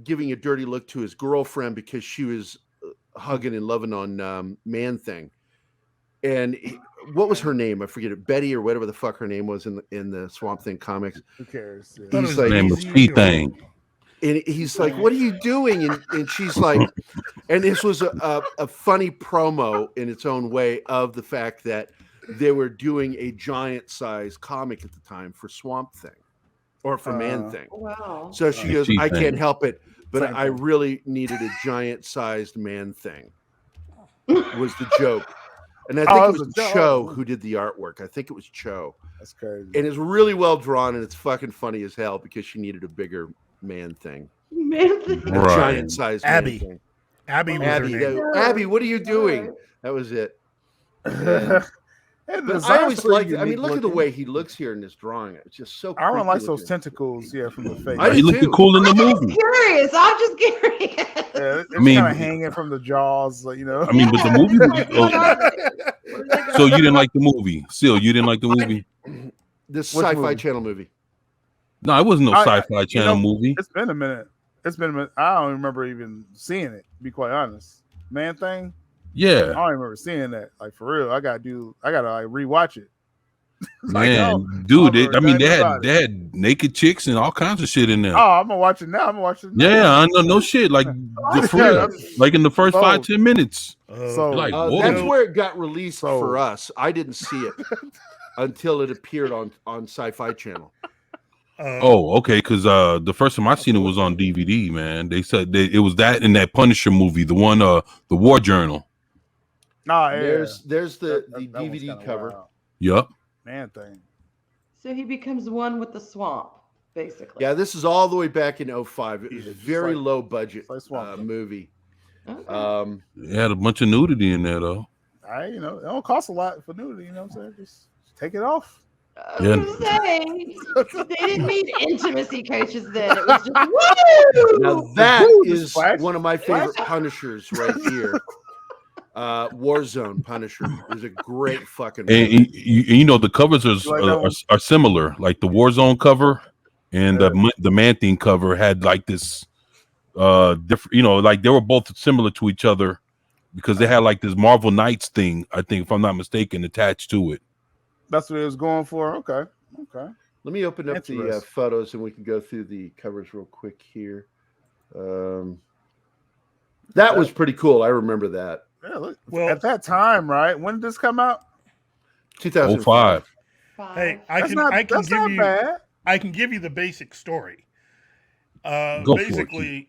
giving a dirty look to his girlfriend because she was hugging and loving on Man-Thing. And what was her name? I forget it. Betty or whatever the fuck her name was in the Swamp Thing comics. Who cares? He's like, name was P-Thing. And he's like, "What are you doing?" And she's like, and this was a funny promo in its own way of the fact that they were doing a giant size comic at the time for Swamp Thing or for Man Thing. Wow. So she goes, She "I Thing. can't help it, but Same I thing. really needed a giant sized Man Thing." Was the joke. And I think Oh, it it was was a joke. Cho who did the artwork. I think it was Cho. That's crazy. And it's really well drawn and it's fucking funny as hell because she needed a bigger Man Thing. Man thing. A Right. giant sized Man Abby. Thing. Abby was Abby, her name. Abby, what are you doing? That was it. And But the I always design's liked pretty it. I mean, unique look at the looking. way he looks here in this drawing. It's just so Aaron creepy likes those looking. tentacles, from the face. I He do looked too. cool in the I'm movie. curious. I'm just curious. Yeah, it's mean- kind of hanging from the jaws, I mean, but the movie. So you didn't like the movie, Seal? You didn't like the movie? This Which Sci-Fi movie? Channel movie. No, it wasn't no I- Sci-Fi Channel movie. It's been a minute. I don't remember even seeing it, to be quite honest. Man Thing, I Yeah, don't remember seeing that. Like, for real, I gotta like rewatch it. man, dude. I I mean, they about they had naked chicks and all kinds of shit in there. Oh, I'm gonna watch it now. Yeah, I know, no shit. Like for real, like in the first So- 5-10 minutes. So Like, whoa. That's where it got released So- for us. I didn't see it until it appeared on Sci-Fi Channel. Oh, okay. Because the first time I seen it was on DVD. Man, they said it was that in that Punisher movie, the one, the War Journal. nah, yeah. There's the That one's DVD kinda cover. wild. Yup. Man Thing. So he becomes one with the swamp, basically. Yeah, this is all the way back in 05. It was a It's very like- low budget like Swamp Thing. movie. Okay. It had a bunch of nudity in there though. It don't cost a lot for nudity. You know what I'm saying? Just take it off. I was Yeah. gonna say they didn't need intimacy coaches then. It was just woo. Now that Woo, is splash. one of my favorite Punishers right here. Warzone Punisher is a great fucking And movie. you know the covers like that one? are similar. Like the Warzone cover and the Man Thing cover had like this different. Like they were both similar to each other because they had like this Marvel Knights thing. I think, if I'm not mistaken, attached to it. That's what it was going for. Okay. Let me open up the Interesting. photos and we can go through the covers real quick here. That was pretty cool. I remember that. Yeah, look, Well- at that time, right? When did this come out? 2005. 05. Hey, I That's can not, I can that's give not you bad. I can give you the basic story. Go for it, Basically,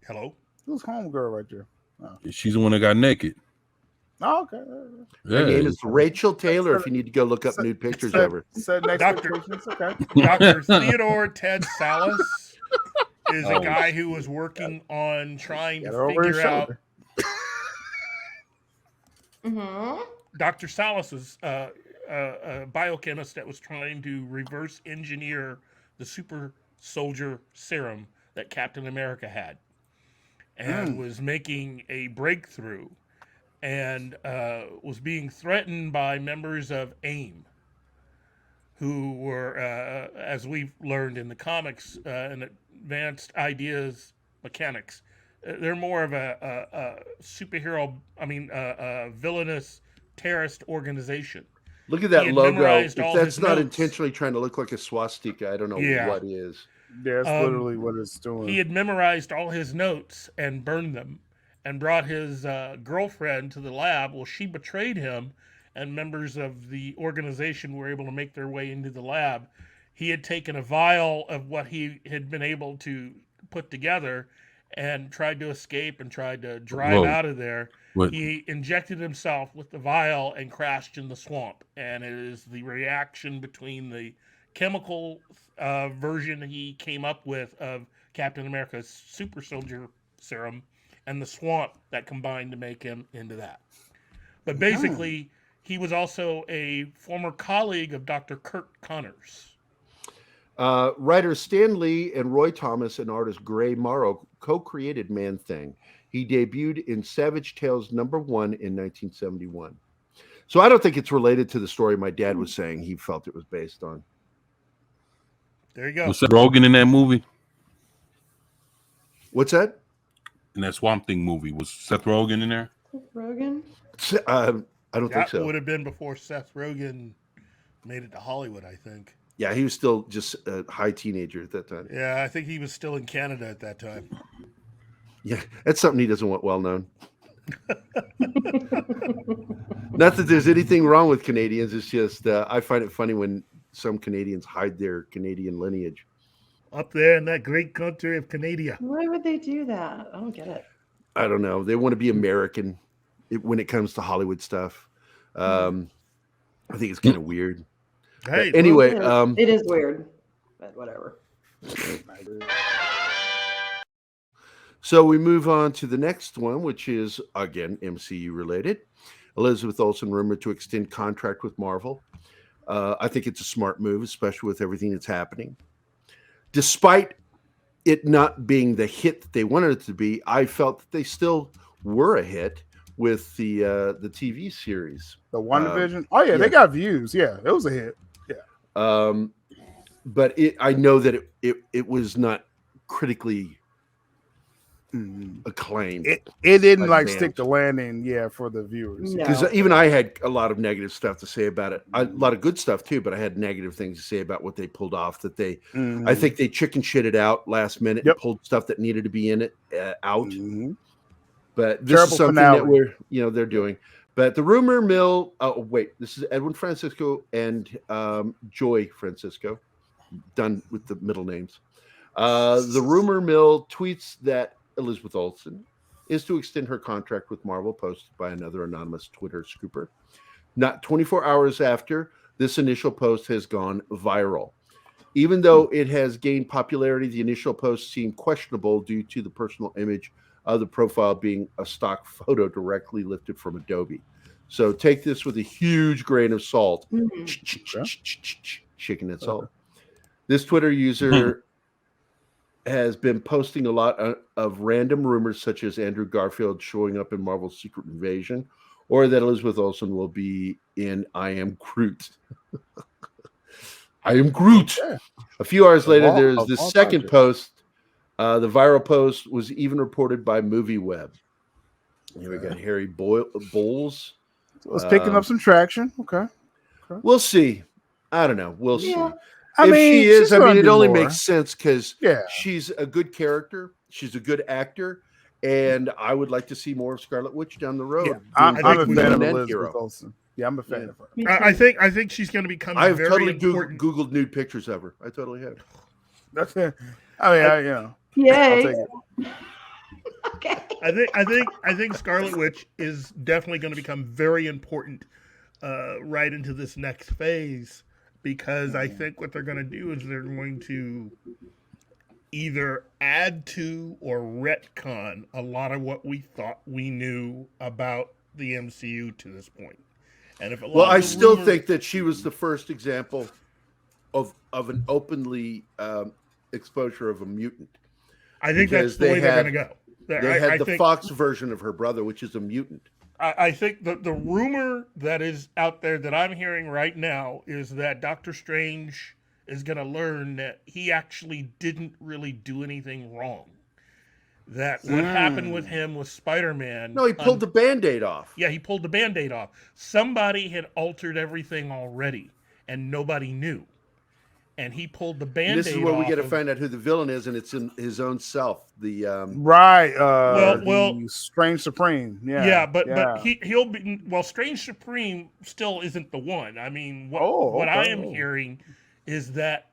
hello. Who's homegirl right there? She's the one that got naked. Oh, okay. Her Yeah. name is Rachel Taylor. If you need to go look up nude pictures of her. Set next Doctor- expectations. Okay. Dr. Theodore Ted Salas is a Oh. guy who was working on trying Got to her over his figure out. shoulder. Mm-hmm. Dr. Salas was a biochemist that was trying to reverse engineer the super soldier serum that Captain America had and was making a breakthrough and was being threatened by members of AIM, who were, as we've learned in the comics, an advanced ideas mechanics. They're more of a superhero, a villainous terrorist organization. Look at He that had logo. memorized If all that's his not notes. intentionally trying to look like a swastika, I don't know Yeah. what is. Yeah, that's Um, literally what it's doing. He had memorized all his notes and burned them and brought his girlfriend to the lab. Well, she betrayed him, and members of the organization were able to make their way into the lab. He had taken a vial of what he had been able to put together and tried to escape and tried to drive Whoa. out of there. What? He injected himself with the vial and crashed in the swamp. And it is the reaction between the chemical version he came up with of Captain America's super soldier serum and the swamp that combined to make him into that. But basically, he was also a former colleague of Dr. Kurt Connors. Writers Stan Lee and Roy Thomas and artist Gray Morrow co-created Man-Thing. He debuted in Savage Tales #1 in 1971. So I don't think it's related to the story my dad was saying he felt it was based on. There you go. Was Seth Rogen in that movie? What's that? In that Swamp Thing movie, was Seth Rogen in there? Rogan. I don't think That so. would have been before Seth Rogen made it to Hollywood, I think. Yeah, he was still just a high teenager at that time. Yeah, I think he was still in Canada at that time. Yeah, that's something he doesn't want well known. Not that there's anything wrong with Canadians. It's just I find it funny when some Canadians hide their Canadian lineage. Up there in that great country of Canada. Why would they do that? I don't get it. I don't know. They want to be American when it comes to Hollywood stuff. I think it's kind of weird. Hey, But anyway, It is weird, but whatever. So we move on to the next one, which is, again, MCU related. Elizabeth Olsen rumored to extend contract with Marvel. I think it's a smart move, especially with everything that's happening. Despite it not being the hit that they wanted it to be, I felt that they still were a hit with the TV series. The WandaVision. They got views. Yeah, it was a hit. Yeah. But I know that it was not critically acclaimed. It didn't like advanced. stick the landing, for the viewers. No. Because even I had a lot of negative stuff to say about it. A lot of good stuff too, but I had negative things to say about what they pulled off. That they, I think they chicken shitted out last minute and pulled stuff that needed to be in it out. But this Terrible is something finale. that they're doing. But the rumor mill. Oh wait, this is Edwin Francisco and Joy Francisco, done with the middle names. The rumor mill tweets that Elizabeth Olsen is to extend her contract with Marvel, posted by another anonymous Twitter scooper. Not 24 hours after, this initial post has gone viral. Even though it has gained popularity, the initial post seemed questionable due to the personal image of the profile being a stock photo directly lifted from Adobe. So take this with a huge grain of salt. Shaking that salt. This Twitter user has been posting a lot of random rumors, such as Andrew Garfield showing up in Marvel's Secret Invasion, or that Elizabeth Olsen will be in I Am Groot. I Am Groot. Yeah. A few hours later, there's the second post. The viral post was even reported by MovieWeb. Here we got Harry Bowles. So it's picking up some traction. Okay. We'll see. I don't know. We'll see. I If mean, she is, she's I gonna mean, it do only more. makes sense because Yeah. she's a good character. She's a good actor. And I would like to see more of Scarlet Witch down the road. Yeah, I'm a doing fan of an Elizabeth hero. Olsen. Yeah, I'm a fan of her. I think she's going to become I've very totally important. Googled nude pictures of her. I totally have. That's it. I mean, I'll Yay. take it. Okay. I think Scarlet Witch is definitely going to become very important right into this next phase, because I think what they're going to do is they're going to either add to or retcon a lot of what we thought we knew about the MCU to this point. And if Well, I still think that she was the first example of an openly exposure of a mutant. I think that's because the way they're going to go. They had the think, Fox version of her brother, which is a mutant. I think the rumor that is out there that I'm hearing right now is that Doctor Strange is going to learn that he actually didn't really do anything wrong. That what happened with him with Spider-Man. No, he pulled the Band-Aid off. Yeah, he pulled the Band-Aid off. Somebody had altered everything already, and nobody knew. And he pulled the Band-Aid off. This is where we get to find out who the villain is, and it's in his own self. The Right. Well, Strange Supreme. Yeah. Yeah, but he'll be. Well, Strange Supreme still isn't the one. I mean, what I am hearing is that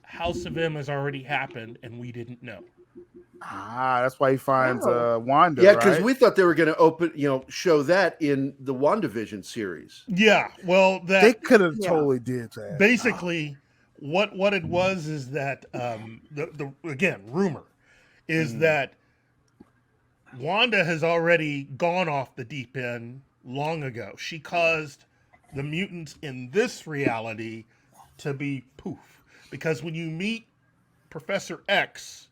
House of M has already happened, and we didn't know. That's why he finds Wanda. yeah, because right? we thought they were going to show that in the WandaVision series. Yeah, well, they could have totally did that. Basically, what it was is that the again rumor is that Wanda has already gone off the deep end long ago. She caused the mutants in this reality to be poof, because when you meet Professor X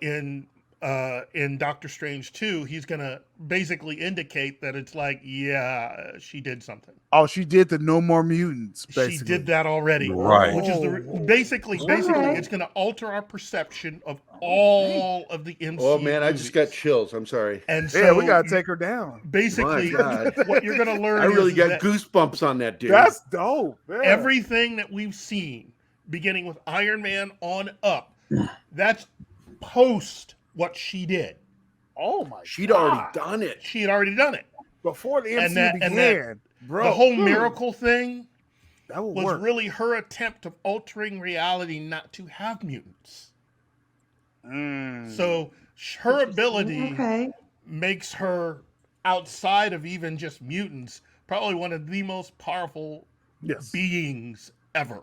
in in Doctor Strange 2, he's gonna basically indicate that it's like, yeah, she did something. Oh, she did the No More Mutants. Basically. She did that already, Right. Which is basically it's gonna alter our perception of all of the MCU. Oh man, I movies. just got chills. I'm sorry. And so Yeah, we gotta take her down. Basically, My God. what you're gonna learn. I really is got that goosebumps on that, dude. That's dope. Yeah. everything that we've seen, beginning with Iron Man on up, that's post what she did. Oh my! She'd God. already done it. She had already done it. Before the MCU And that- and began, bro. The whole miracle thing that would was work. really her attempt of altering reality not to have mutants. So her ability makes her, outside of even just mutants, probably one of the most powerful beings ever.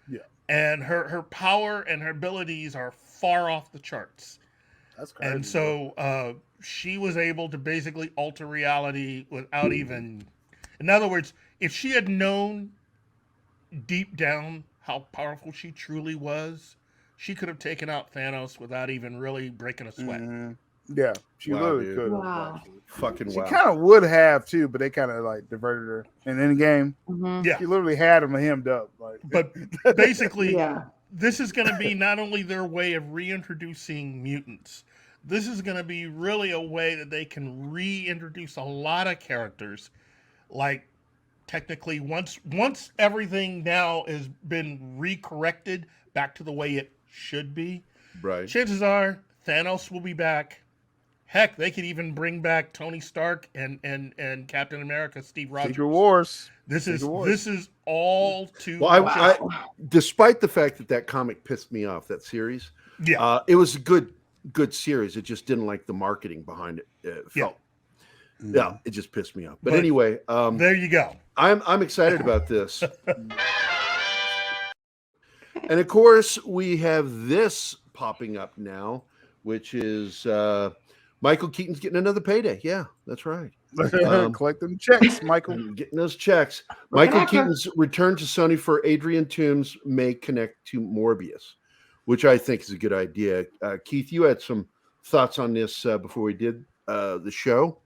Yeah. And her power and her abilities are far off the charts. That's crazy. And so she was able to basically alter reality without even... In other words, if she had known deep down how powerful she truly was, she could have taken out Thanos without even really breaking a sweat. Yeah, she Wow, literally dude. could. Wow. Fucking She wow. kind of would have too, but they kind of like diverted her. And in the game, Yeah. she literally had him hemmed up. Like, But basically, Yeah. this is going to be not only their way of reintroducing mutants, this is going to be really a way that they can reintroduce a lot of characters. Like, technically, once everything now has been recorrected back to the way it should be, Right. chances are Thanos will be back. Heck, they could even bring back Tony Stark and Captain America, Steve Rogers. Secret Wars. This Secret Wars. is all too. Well, I despite the fact that that comic pissed me off, that series, it was a good series. It just didn't like the marketing behind it. It felt, yeah, it just pissed me off. But anyway, there you go. I'm excited about this. And of course, we have this popping up now, which is Michael Keaton's getting another payday. Yeah, that's right. Collecting checks, Michael. Getting those checks. Michael Keaton's return to Sony for Adrian Toomes may connect to Morbius, which I think is a good idea. Keith, you had some thoughts on this before we did the show.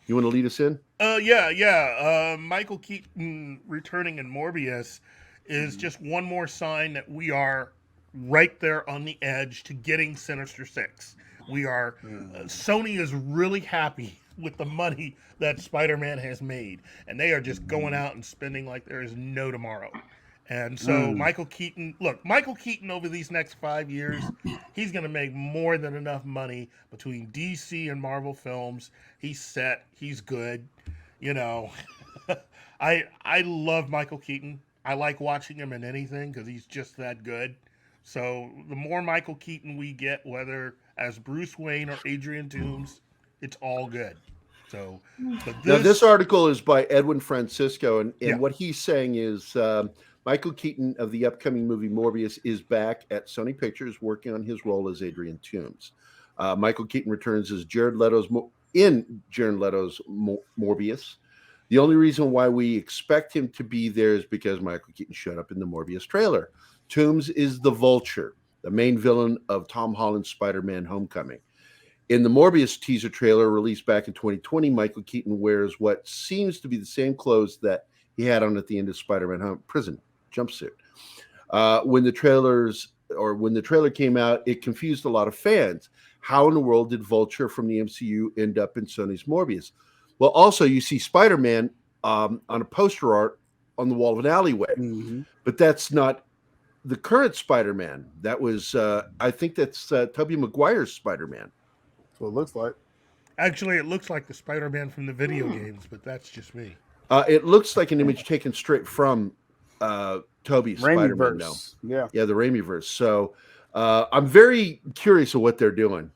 You want to lead us in? Yeah. Michael Keaton returning in Morbius is just one more sign that we are right there on the edge to getting Sinister Six. We are, Sony is really happy with the money that Spider-Man has made, and they are just going out and spending like there is no tomorrow. And so Michael Keaton over these next 5 years, he's going to make more than enough money between DC and Marvel films. He's set. He's good. You know, I love Michael Keaton. I like watching him in anything because he's just that good. So the more Michael Keaton we get, whether as Bruce Wayne or Adrian Toomes, it's all good. So, but this article is by Edwin Francisco, and what he's saying is Michael Keaton of the upcoming movie Morbius is back at Sony Pictures working on his role as Adrian Toomes. Michael Keaton returns as Jared Leto's Morbius. The only reason why we expect him to be there is because Michael Keaton showed up in the Morbius trailer. Toomes is the Vulture, the main villain of Tom Holland's Spider-Man Homecoming. In the Morbius teaser trailer released back in 2020, Michael Keaton wears what seems to be the same clothes that he had on at the end of Spider-Man Prison jumpsuit. When the trailer came out, it confused a lot of fans. How in the world did Vulture from the MCU end up in Sony's Morbius? Well, also you see Spider-Man on a poster art on the wall of an alleyway, but that's not the current Spider-Man. That was, I think that's Tobey Maguire's Spider-Man. That's what it looks like. Actually, it looks like the Spider-Man from the video games, but that's just me. It looks like an image taken straight from Tobey's Spider-Man. No. Yeah, the Raimiverse. So I'm very curious of what they're doing.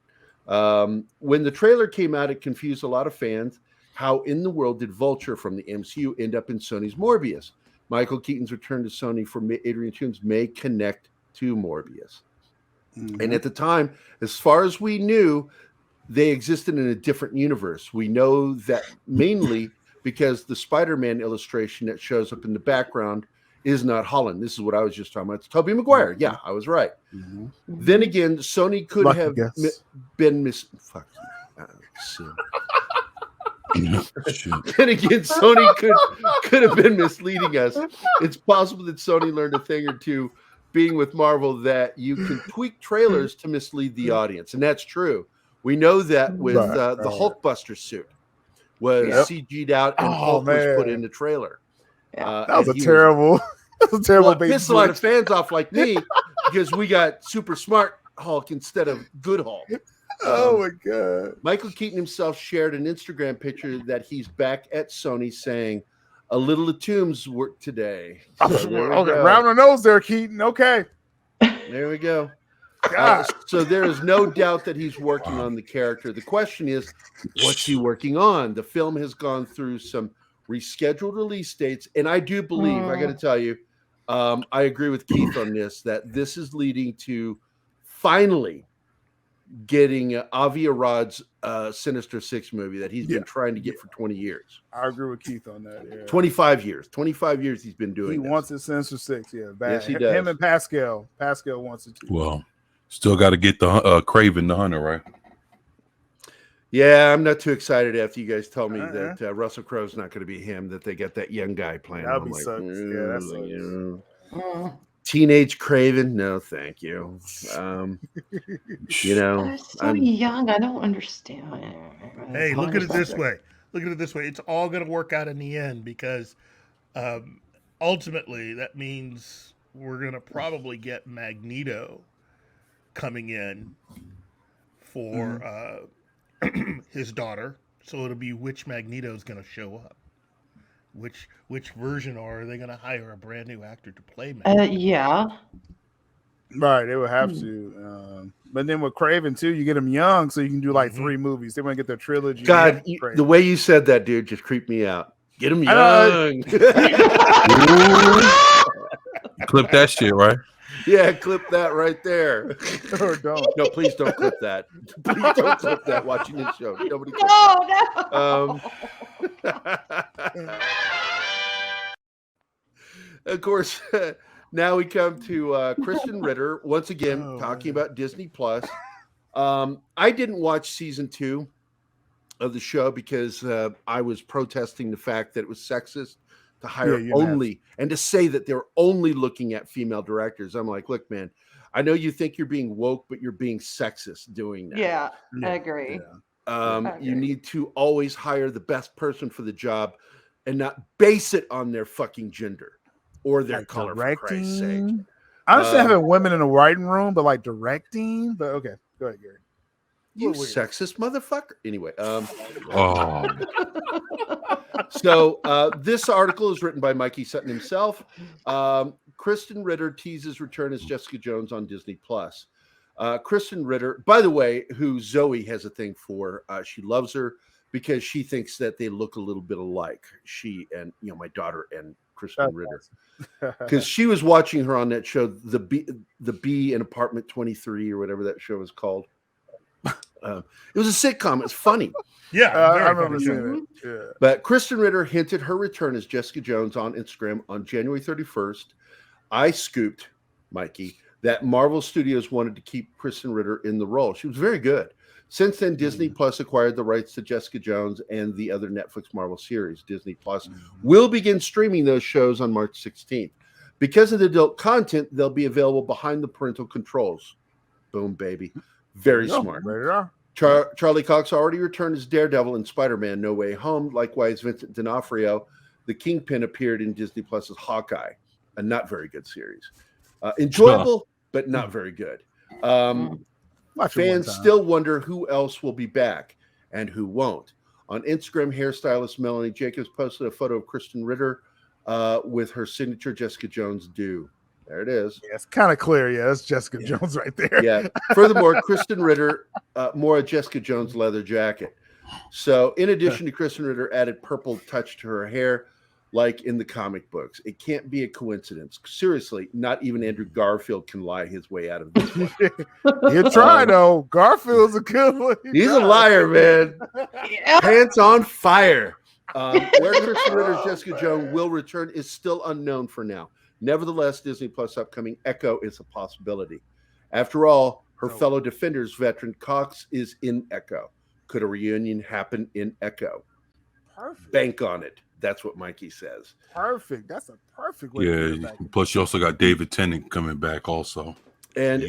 When the trailer came out, it confused a lot of fans. How in the world did Vulture from the MCU end up in Sony's Morbius? Michael Keaton's return to Sony for Adrian Toomes may connect to Morbius. And at the time, as far as we knew, they existed in a different universe. We know that mainly because the Spider-Man illustration that shows up in the background is not Holland. This is what I was just talking about. It's Tobey Maguire. Yeah, I was right. Then again, Sony could Lucky have guess. been fuck you. Then again, Sony could have been misleading us. It's possible that Sony learned a thing or two being with Marvel that you can tweak trailers to mislead the audience, and that's true. We know that with the Hulkbuster suit was CG'd out and Hulk was put in the trailer. Yeah. That was a terrible, pissed a lot of fans off like me because we got super smart Hulk instead of good Hulk. Oh my God. Michael Keaton himself shared an Instagram picture that he's back at Sony saying, "A little of Tombs work today." So Okay, round the nose there, Keaton. Okay. There we go. So there is no doubt that he's working on the character. The question is, what's he working on? The film has gone through some rescheduled release dates, and I do believe, I got to tell you, I agree with Keith on this, that this is leading to finally getting Avi Arad's Sinister Six movie that he's been trying to get for 20 years. I agree with Keith on that. Yeah. 25 years. 25 years he's been doing He this. wants his Sinister Six. Yeah, bad. Yes, he does. Him and Pascal. Pascal wants it too. Well, still got to get the Craven the Hunter, right? Yeah, I'm not too excited after you guys told me that Russell Crowe's not going to be him, that they got that young guy playing. That would be sucks. Yeah, that sucks. Teenage Craven? No, thank you. They're so young. I don't understand. Hey, look at it this way. It's all going to work out in the end because ultimately that means we're going to probably get Magneto coming in for his daughter. So it'll be which Magneto is going to show up. Which version, or are they going to hire a brand new actor to play Magneto? Yeah. Right, they would have to. But then with Craven too, you get him young, so you can do like 3 movies. They want to get their trilogy. God, the way you said that, dude, just creeped me out. Get him young. Clip that shit, right? Yeah, clip that right there. Or don't. No, please don't clip that. Please don't clip that. Watching this show, nobody. Clip No. Of course, now we come to Kristen Ritter once again talking about Disney Plus. I didn't watch season 2 of the show because I was protesting the fact that it was sexist to hire only and to say that they're only looking at female directors. I'm like, look, man, I know you think you're being woke, but you're being sexist doing that. Yeah, I agree. You need to always hire the best person for the job and not base it on their fucking gender or their color, for Christ's sake. I understand having women in a writing room, but like directing. But okay, go ahead, Gary. You sexist motherfucker. Anyway, so this article is written by Mikey Sutton himself. Kristen Ritter teases return as Jessica Jones on Disney Plus. Kristen Ritter, by the way, who Zoe has a thing for. She loves her because she thinks that they look a little bit alike. She and my daughter and Kristen Ritter, because she was watching her on that show, the Bee in Apartment 23 or whatever that show is called. It was a sitcom. It's funny. Yeah, I remember seeing it. Yeah. But Kristen Ritter hinted her return as Jessica Jones on Instagram on January 31st. I scooped, Mikey, that Marvel Studios wanted to keep Kristen Ritter in the role. She was very good. Since then, Disney Plus acquired the rights to Jessica Jones and the other Netflix Marvel series. Disney Plus will begin streaming those shows on March 16th. Because of the adult content, they'll be available behind the parental controls. Boom, baby. Very smart. Charlie Cox already returned as Daredevil and Spider-Man No Way Home. Likewise, Vincent D'Onofrio, the Kingpin, appeared in Disney Plus's Hawkeye, a not very good series. Enjoyable, but not very good. Fans still wonder who else will be back and who won't. On Instagram, hairstylist Melanie Jacobs posted a photo of Kristen Ritter with her signature Jessica Jones do. There it is. Yeah, it's kind of clear. Yeah, that's Jessica Jones right there. Yeah. Furthermore, Kristen Ritter wore a Jessica Jones leather jacket. So, in addition to Kristen Ritter, added purple touch to her hair, like in the comic books. It can't be a coincidence. Seriously, not even Andrew Garfield can lie his way out of this one. You try though. Garfield's a good one. He's a liar, man. Pants on fire. Where Kristen Ritter's Jessica Jones will return is still unknown for now. Nevertheless, Disney Plus' upcoming Echo is a possibility. After all, her fellow Defenders veteran Cox is in Echo. Could a reunion happen in Echo? Perfect. Bank on it. That's what Mikey says. Perfect. That's a perfect way to Yeah. Plus, you also got David Tennant coming back also. And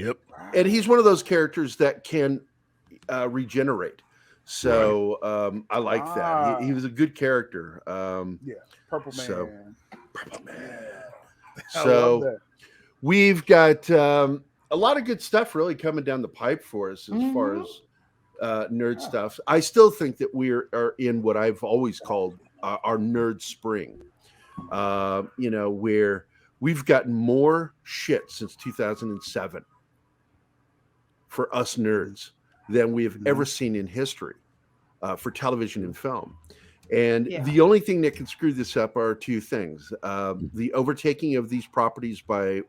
he's one of those characters that can regenerate. So I like that. He was a good character. Purple Man. Purple Man. I So love that. we've got a lot of good stuff really coming down the pipe for us as far as nerd stuff. I still think that we are in what I've always called our nerd spring. Where we've gotten more shit since 2007 for us nerds than we have ever seen in history for television and film. And the only thing that can screw this up are two things. The overtaking of these properties by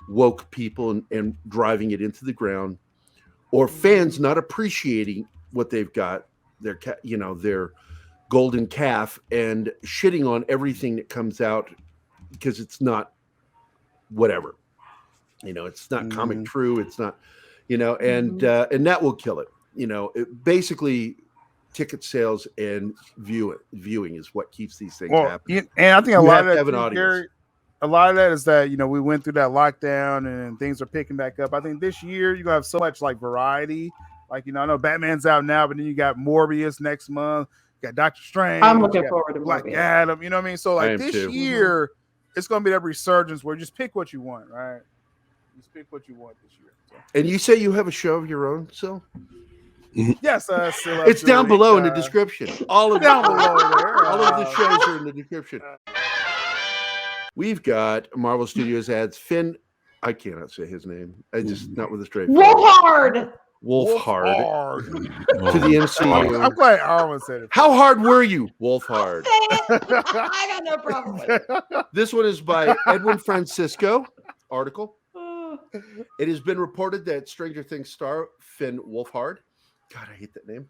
woke people and driving it into the ground, or fans not appreciating what they've got, their golden calf, and shitting on everything that comes out because it's not whatever. It's not comic true. It's not, and that will kill it. Basically ticket sales and viewing is what keeps these things happening. And I think a lot of that, have an audience. Gary, a lot of that is that we went through that lockdown and things are picking back up. I think this year you're gonna have so much like variety. Like I know Batman's out now, but then you got Morbius next month. You got Doctor Strange. I'm looking forward to Black Morbius. Adam. You know what I mean? So like this too. year, it's gonna be that resurgence where just pick what you want, right? Just pick what you want this year. So. And you say you have a show of your own, so? Yes, it's down below in the description. All of down below there. All of the shows are in the description. We've got Marvel Studios adds Finn. I cannot say his name. I just not with a straight face. Wolfhard. Wolfhard to the MCU. I'm glad Arwen said it. How hard were you, Wolfhard? I got no problem with it. This one is by Edwin Francisco. Article. It has been reported that Stranger Things star Finn Wolfhard, God, I hate that name,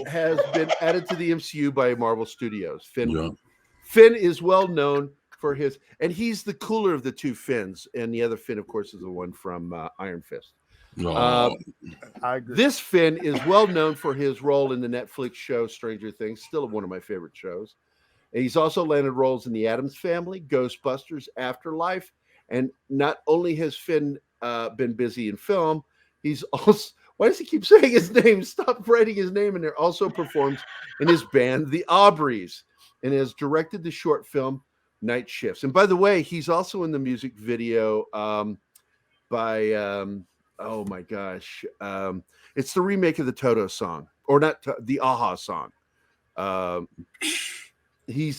has been added to the MCU by Marvel Studios. Finn is well known for his, and he's the cooler of the two Finns, and the other Finn, of course, is the one from Iron Fist. I agree. This Finn is well known for his role in the Netflix show Stranger Things, still one of my favorite shows. And he's also landed roles in The Addams Family, Ghostbusters, Afterlife, and not only has Finn been busy in film, he's also, why does he keep saying his name? Stop writing his name in there. Also performs in his band, The Aubreys, and has directed the short film Night Shifts. And by the way, he's also in the music video by, oh my gosh, it's the remake of the Toto song, or not the Aha song. He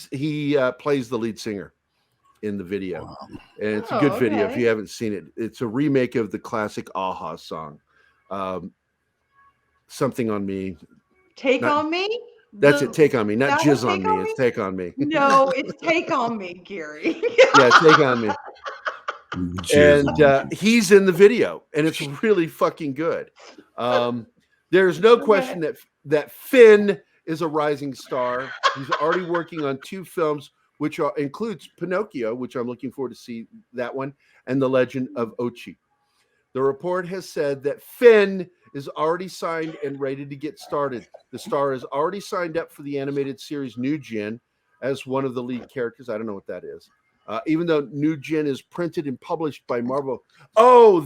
plays the lead singer in the video, and it's a good video if you haven't seen it. It's a remake of the classic Aha song. Something on Me. Take on Me? That's it. Take on Me, not That was Jizz on Take Me. on It's Take on Me. No, it's Take on Me, Gary. Yeah, Take on Me. And he's in the video, and it's really fucking good. There's no question that Finn is a rising star. He's already working on 2 films, which includes Pinocchio, which I'm looking forward to see that one, and The Legend of Ochi. The report has said that Finn is already signed and ready to get started. The star is already signed up for the animated series New Gen as one of the lead characters. I don't know what that is. Even though New Gen is printed and published by Marvel. Oh,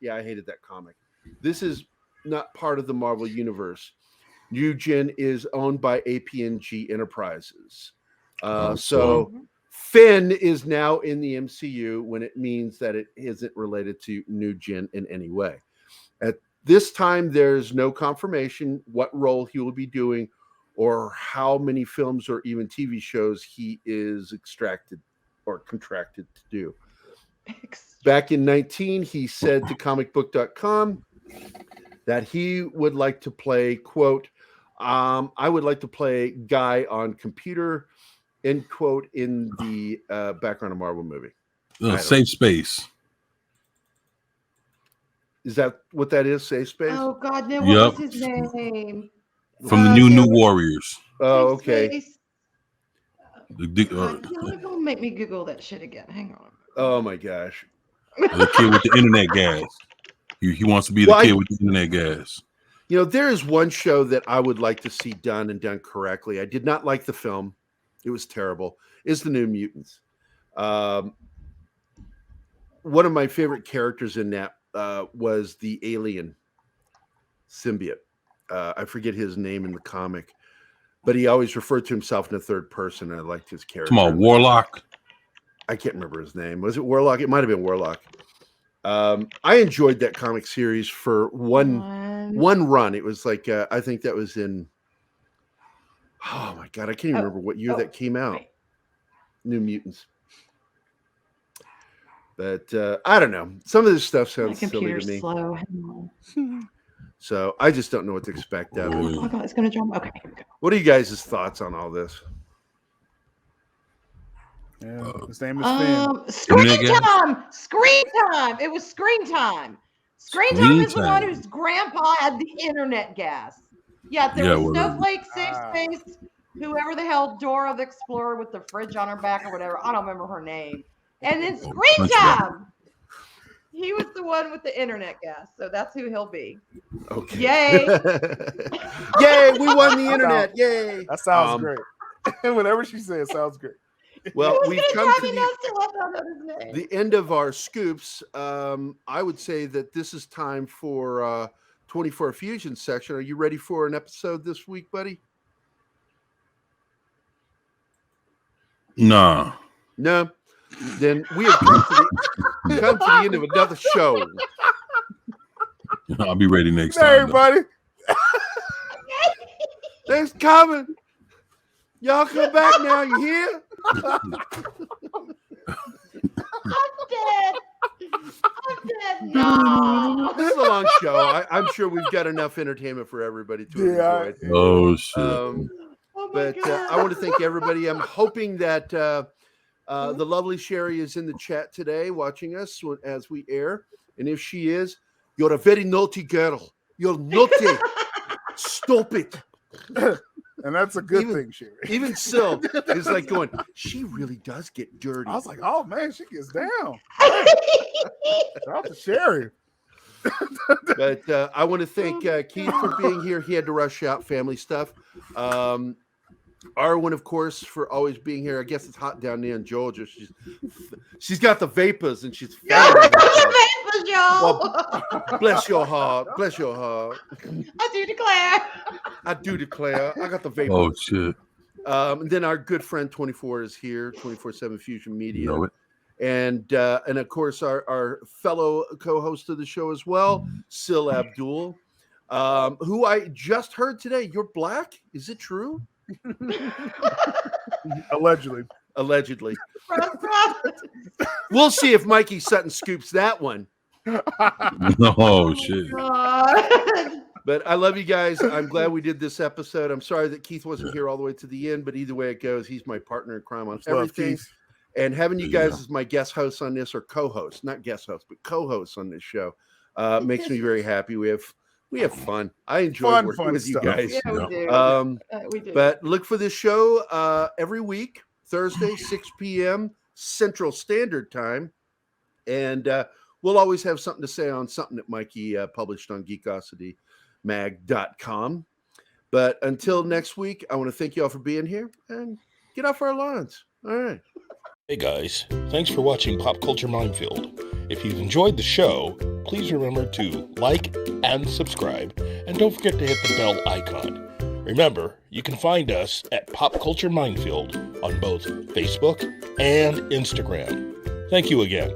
yeah, I hated that comic. This is not part of the Marvel universe. New Gen is owned by APNG Enterprises. So Finn is now in the MCU when it means that it isn't related to New Gen in any way. At this time, there's no confirmation what role he will be doing or how many films or even TV shows he is extracted or contracted to do. Back in 2019, he said to comicbook.com that he would like to play, quote, I would like to play guy on computer, end quote, in the background of Marvel movie. Safe Space. Is that what that is? Safe Space? Oh, God, no. What was his name? From the New Warriors. Oh, okay. Don't make me Google that shit again. Hang on. Oh my gosh. The kid with the internet gas. He wants to be the kid with the internet gas. You know, there is one show that I would like to see done and done correctly. I did not like the film. It was terrible. Is the New Mutants. One of my favorite characters in that was the alien symbiote. I forget his name in the comic, but he always referred to himself in the third person. I liked his character. Come on, Warlock. I can't remember his name. Was it Warlock? It might have been Warlock. I enjoyed that comic series for one run. It was like I think that was in. Oh my god, I can't even remember what year that came out. Right. New Mutants. But I don't know. Some of this stuff sounds silly to me. Slow. So I just don't know what to expect out of it. Oh my god, it's gonna jump. Okay, here we go. What are you guys' thoughts on all this? Yeah, his name is Finn. Screen time. Screen time. It was screen time. Screen time is the one whose grandpa had the internet gas. Yeah, there was Snowflake, Safe Space, whoever the hell, Dora the Explorer with the fridge on her back or whatever. I don't remember her name. And then screen time. He was the one with the internet gas, so that's who he'll be. Okay. Yay! Yay! We won the internet! Yay! That sounds great. Whatever she says sounds great. Well, we've come to the end of our scoops. I would say that this is time for 24 Fusion section. Are you ready for an episode this week, buddy? No. No. Then we have come to the end of another show. I'll be ready next time. Everybody. Thanks for coming. Y'all come back now. You hear? I'm dead. No. This is a long show. I'm sure we've got enough entertainment for everybody to enjoy. Oh, shit. But I want to thank everybody. I'm hoping that the lovely Sherry is in the chat today watching us as we air. And if she is, you're a very naughty girl. You're naughty. Stop it. And that's a good thing, Sherry. Even Sil is like going, she really does get dirty. I was like, oh man, she gets down. Shout out to Sherry. But I want to thank Keith for being here. He had to rush out, family stuff. Arwen, of course, for always being here. I guess it's hot down there in Georgia. She's got the vapors and she's Vapors, y'all. Well, bless your heart. Bless your heart. I do declare. I do declare. I got the vapors. Oh, shit. And then our good friend 24 is here, 24/7 Fusion Media. You know it. And of course, our fellow co-host of the show as well, Sil Abdul, who I just heard today. You're black? Is it true? Allegedly. We'll see if Mikey Sutton scoops that one. Oh, shit. But I love you guys. I'm glad we did this episode. I'm sorry that Keith wasn't here all the way to the end, but either way it goes, he's my partner in crime on everything. And having you guys as my guest hosts on this, or co-hosts, not guest hosts, but co-hosts on this show, makes me very happy. We have fun. I enjoy working with you guys. Yeah, we do. We do. But look for this show every week, Thursday, 6 p.m. Central Standard Time. And we'll always have something to say on something that Mikey published on geekositymag.com. But until next week, I want to thank you all for being here and get off our lawns. All right. Hey guys, thanks for watching Pop Culture Minefield. If you've enjoyed the show, please remember to like and subscribe, and don't forget to hit the bell icon. Remember, you can find us at Pop Culture Minefield on both Facebook and Instagram. Thank you again.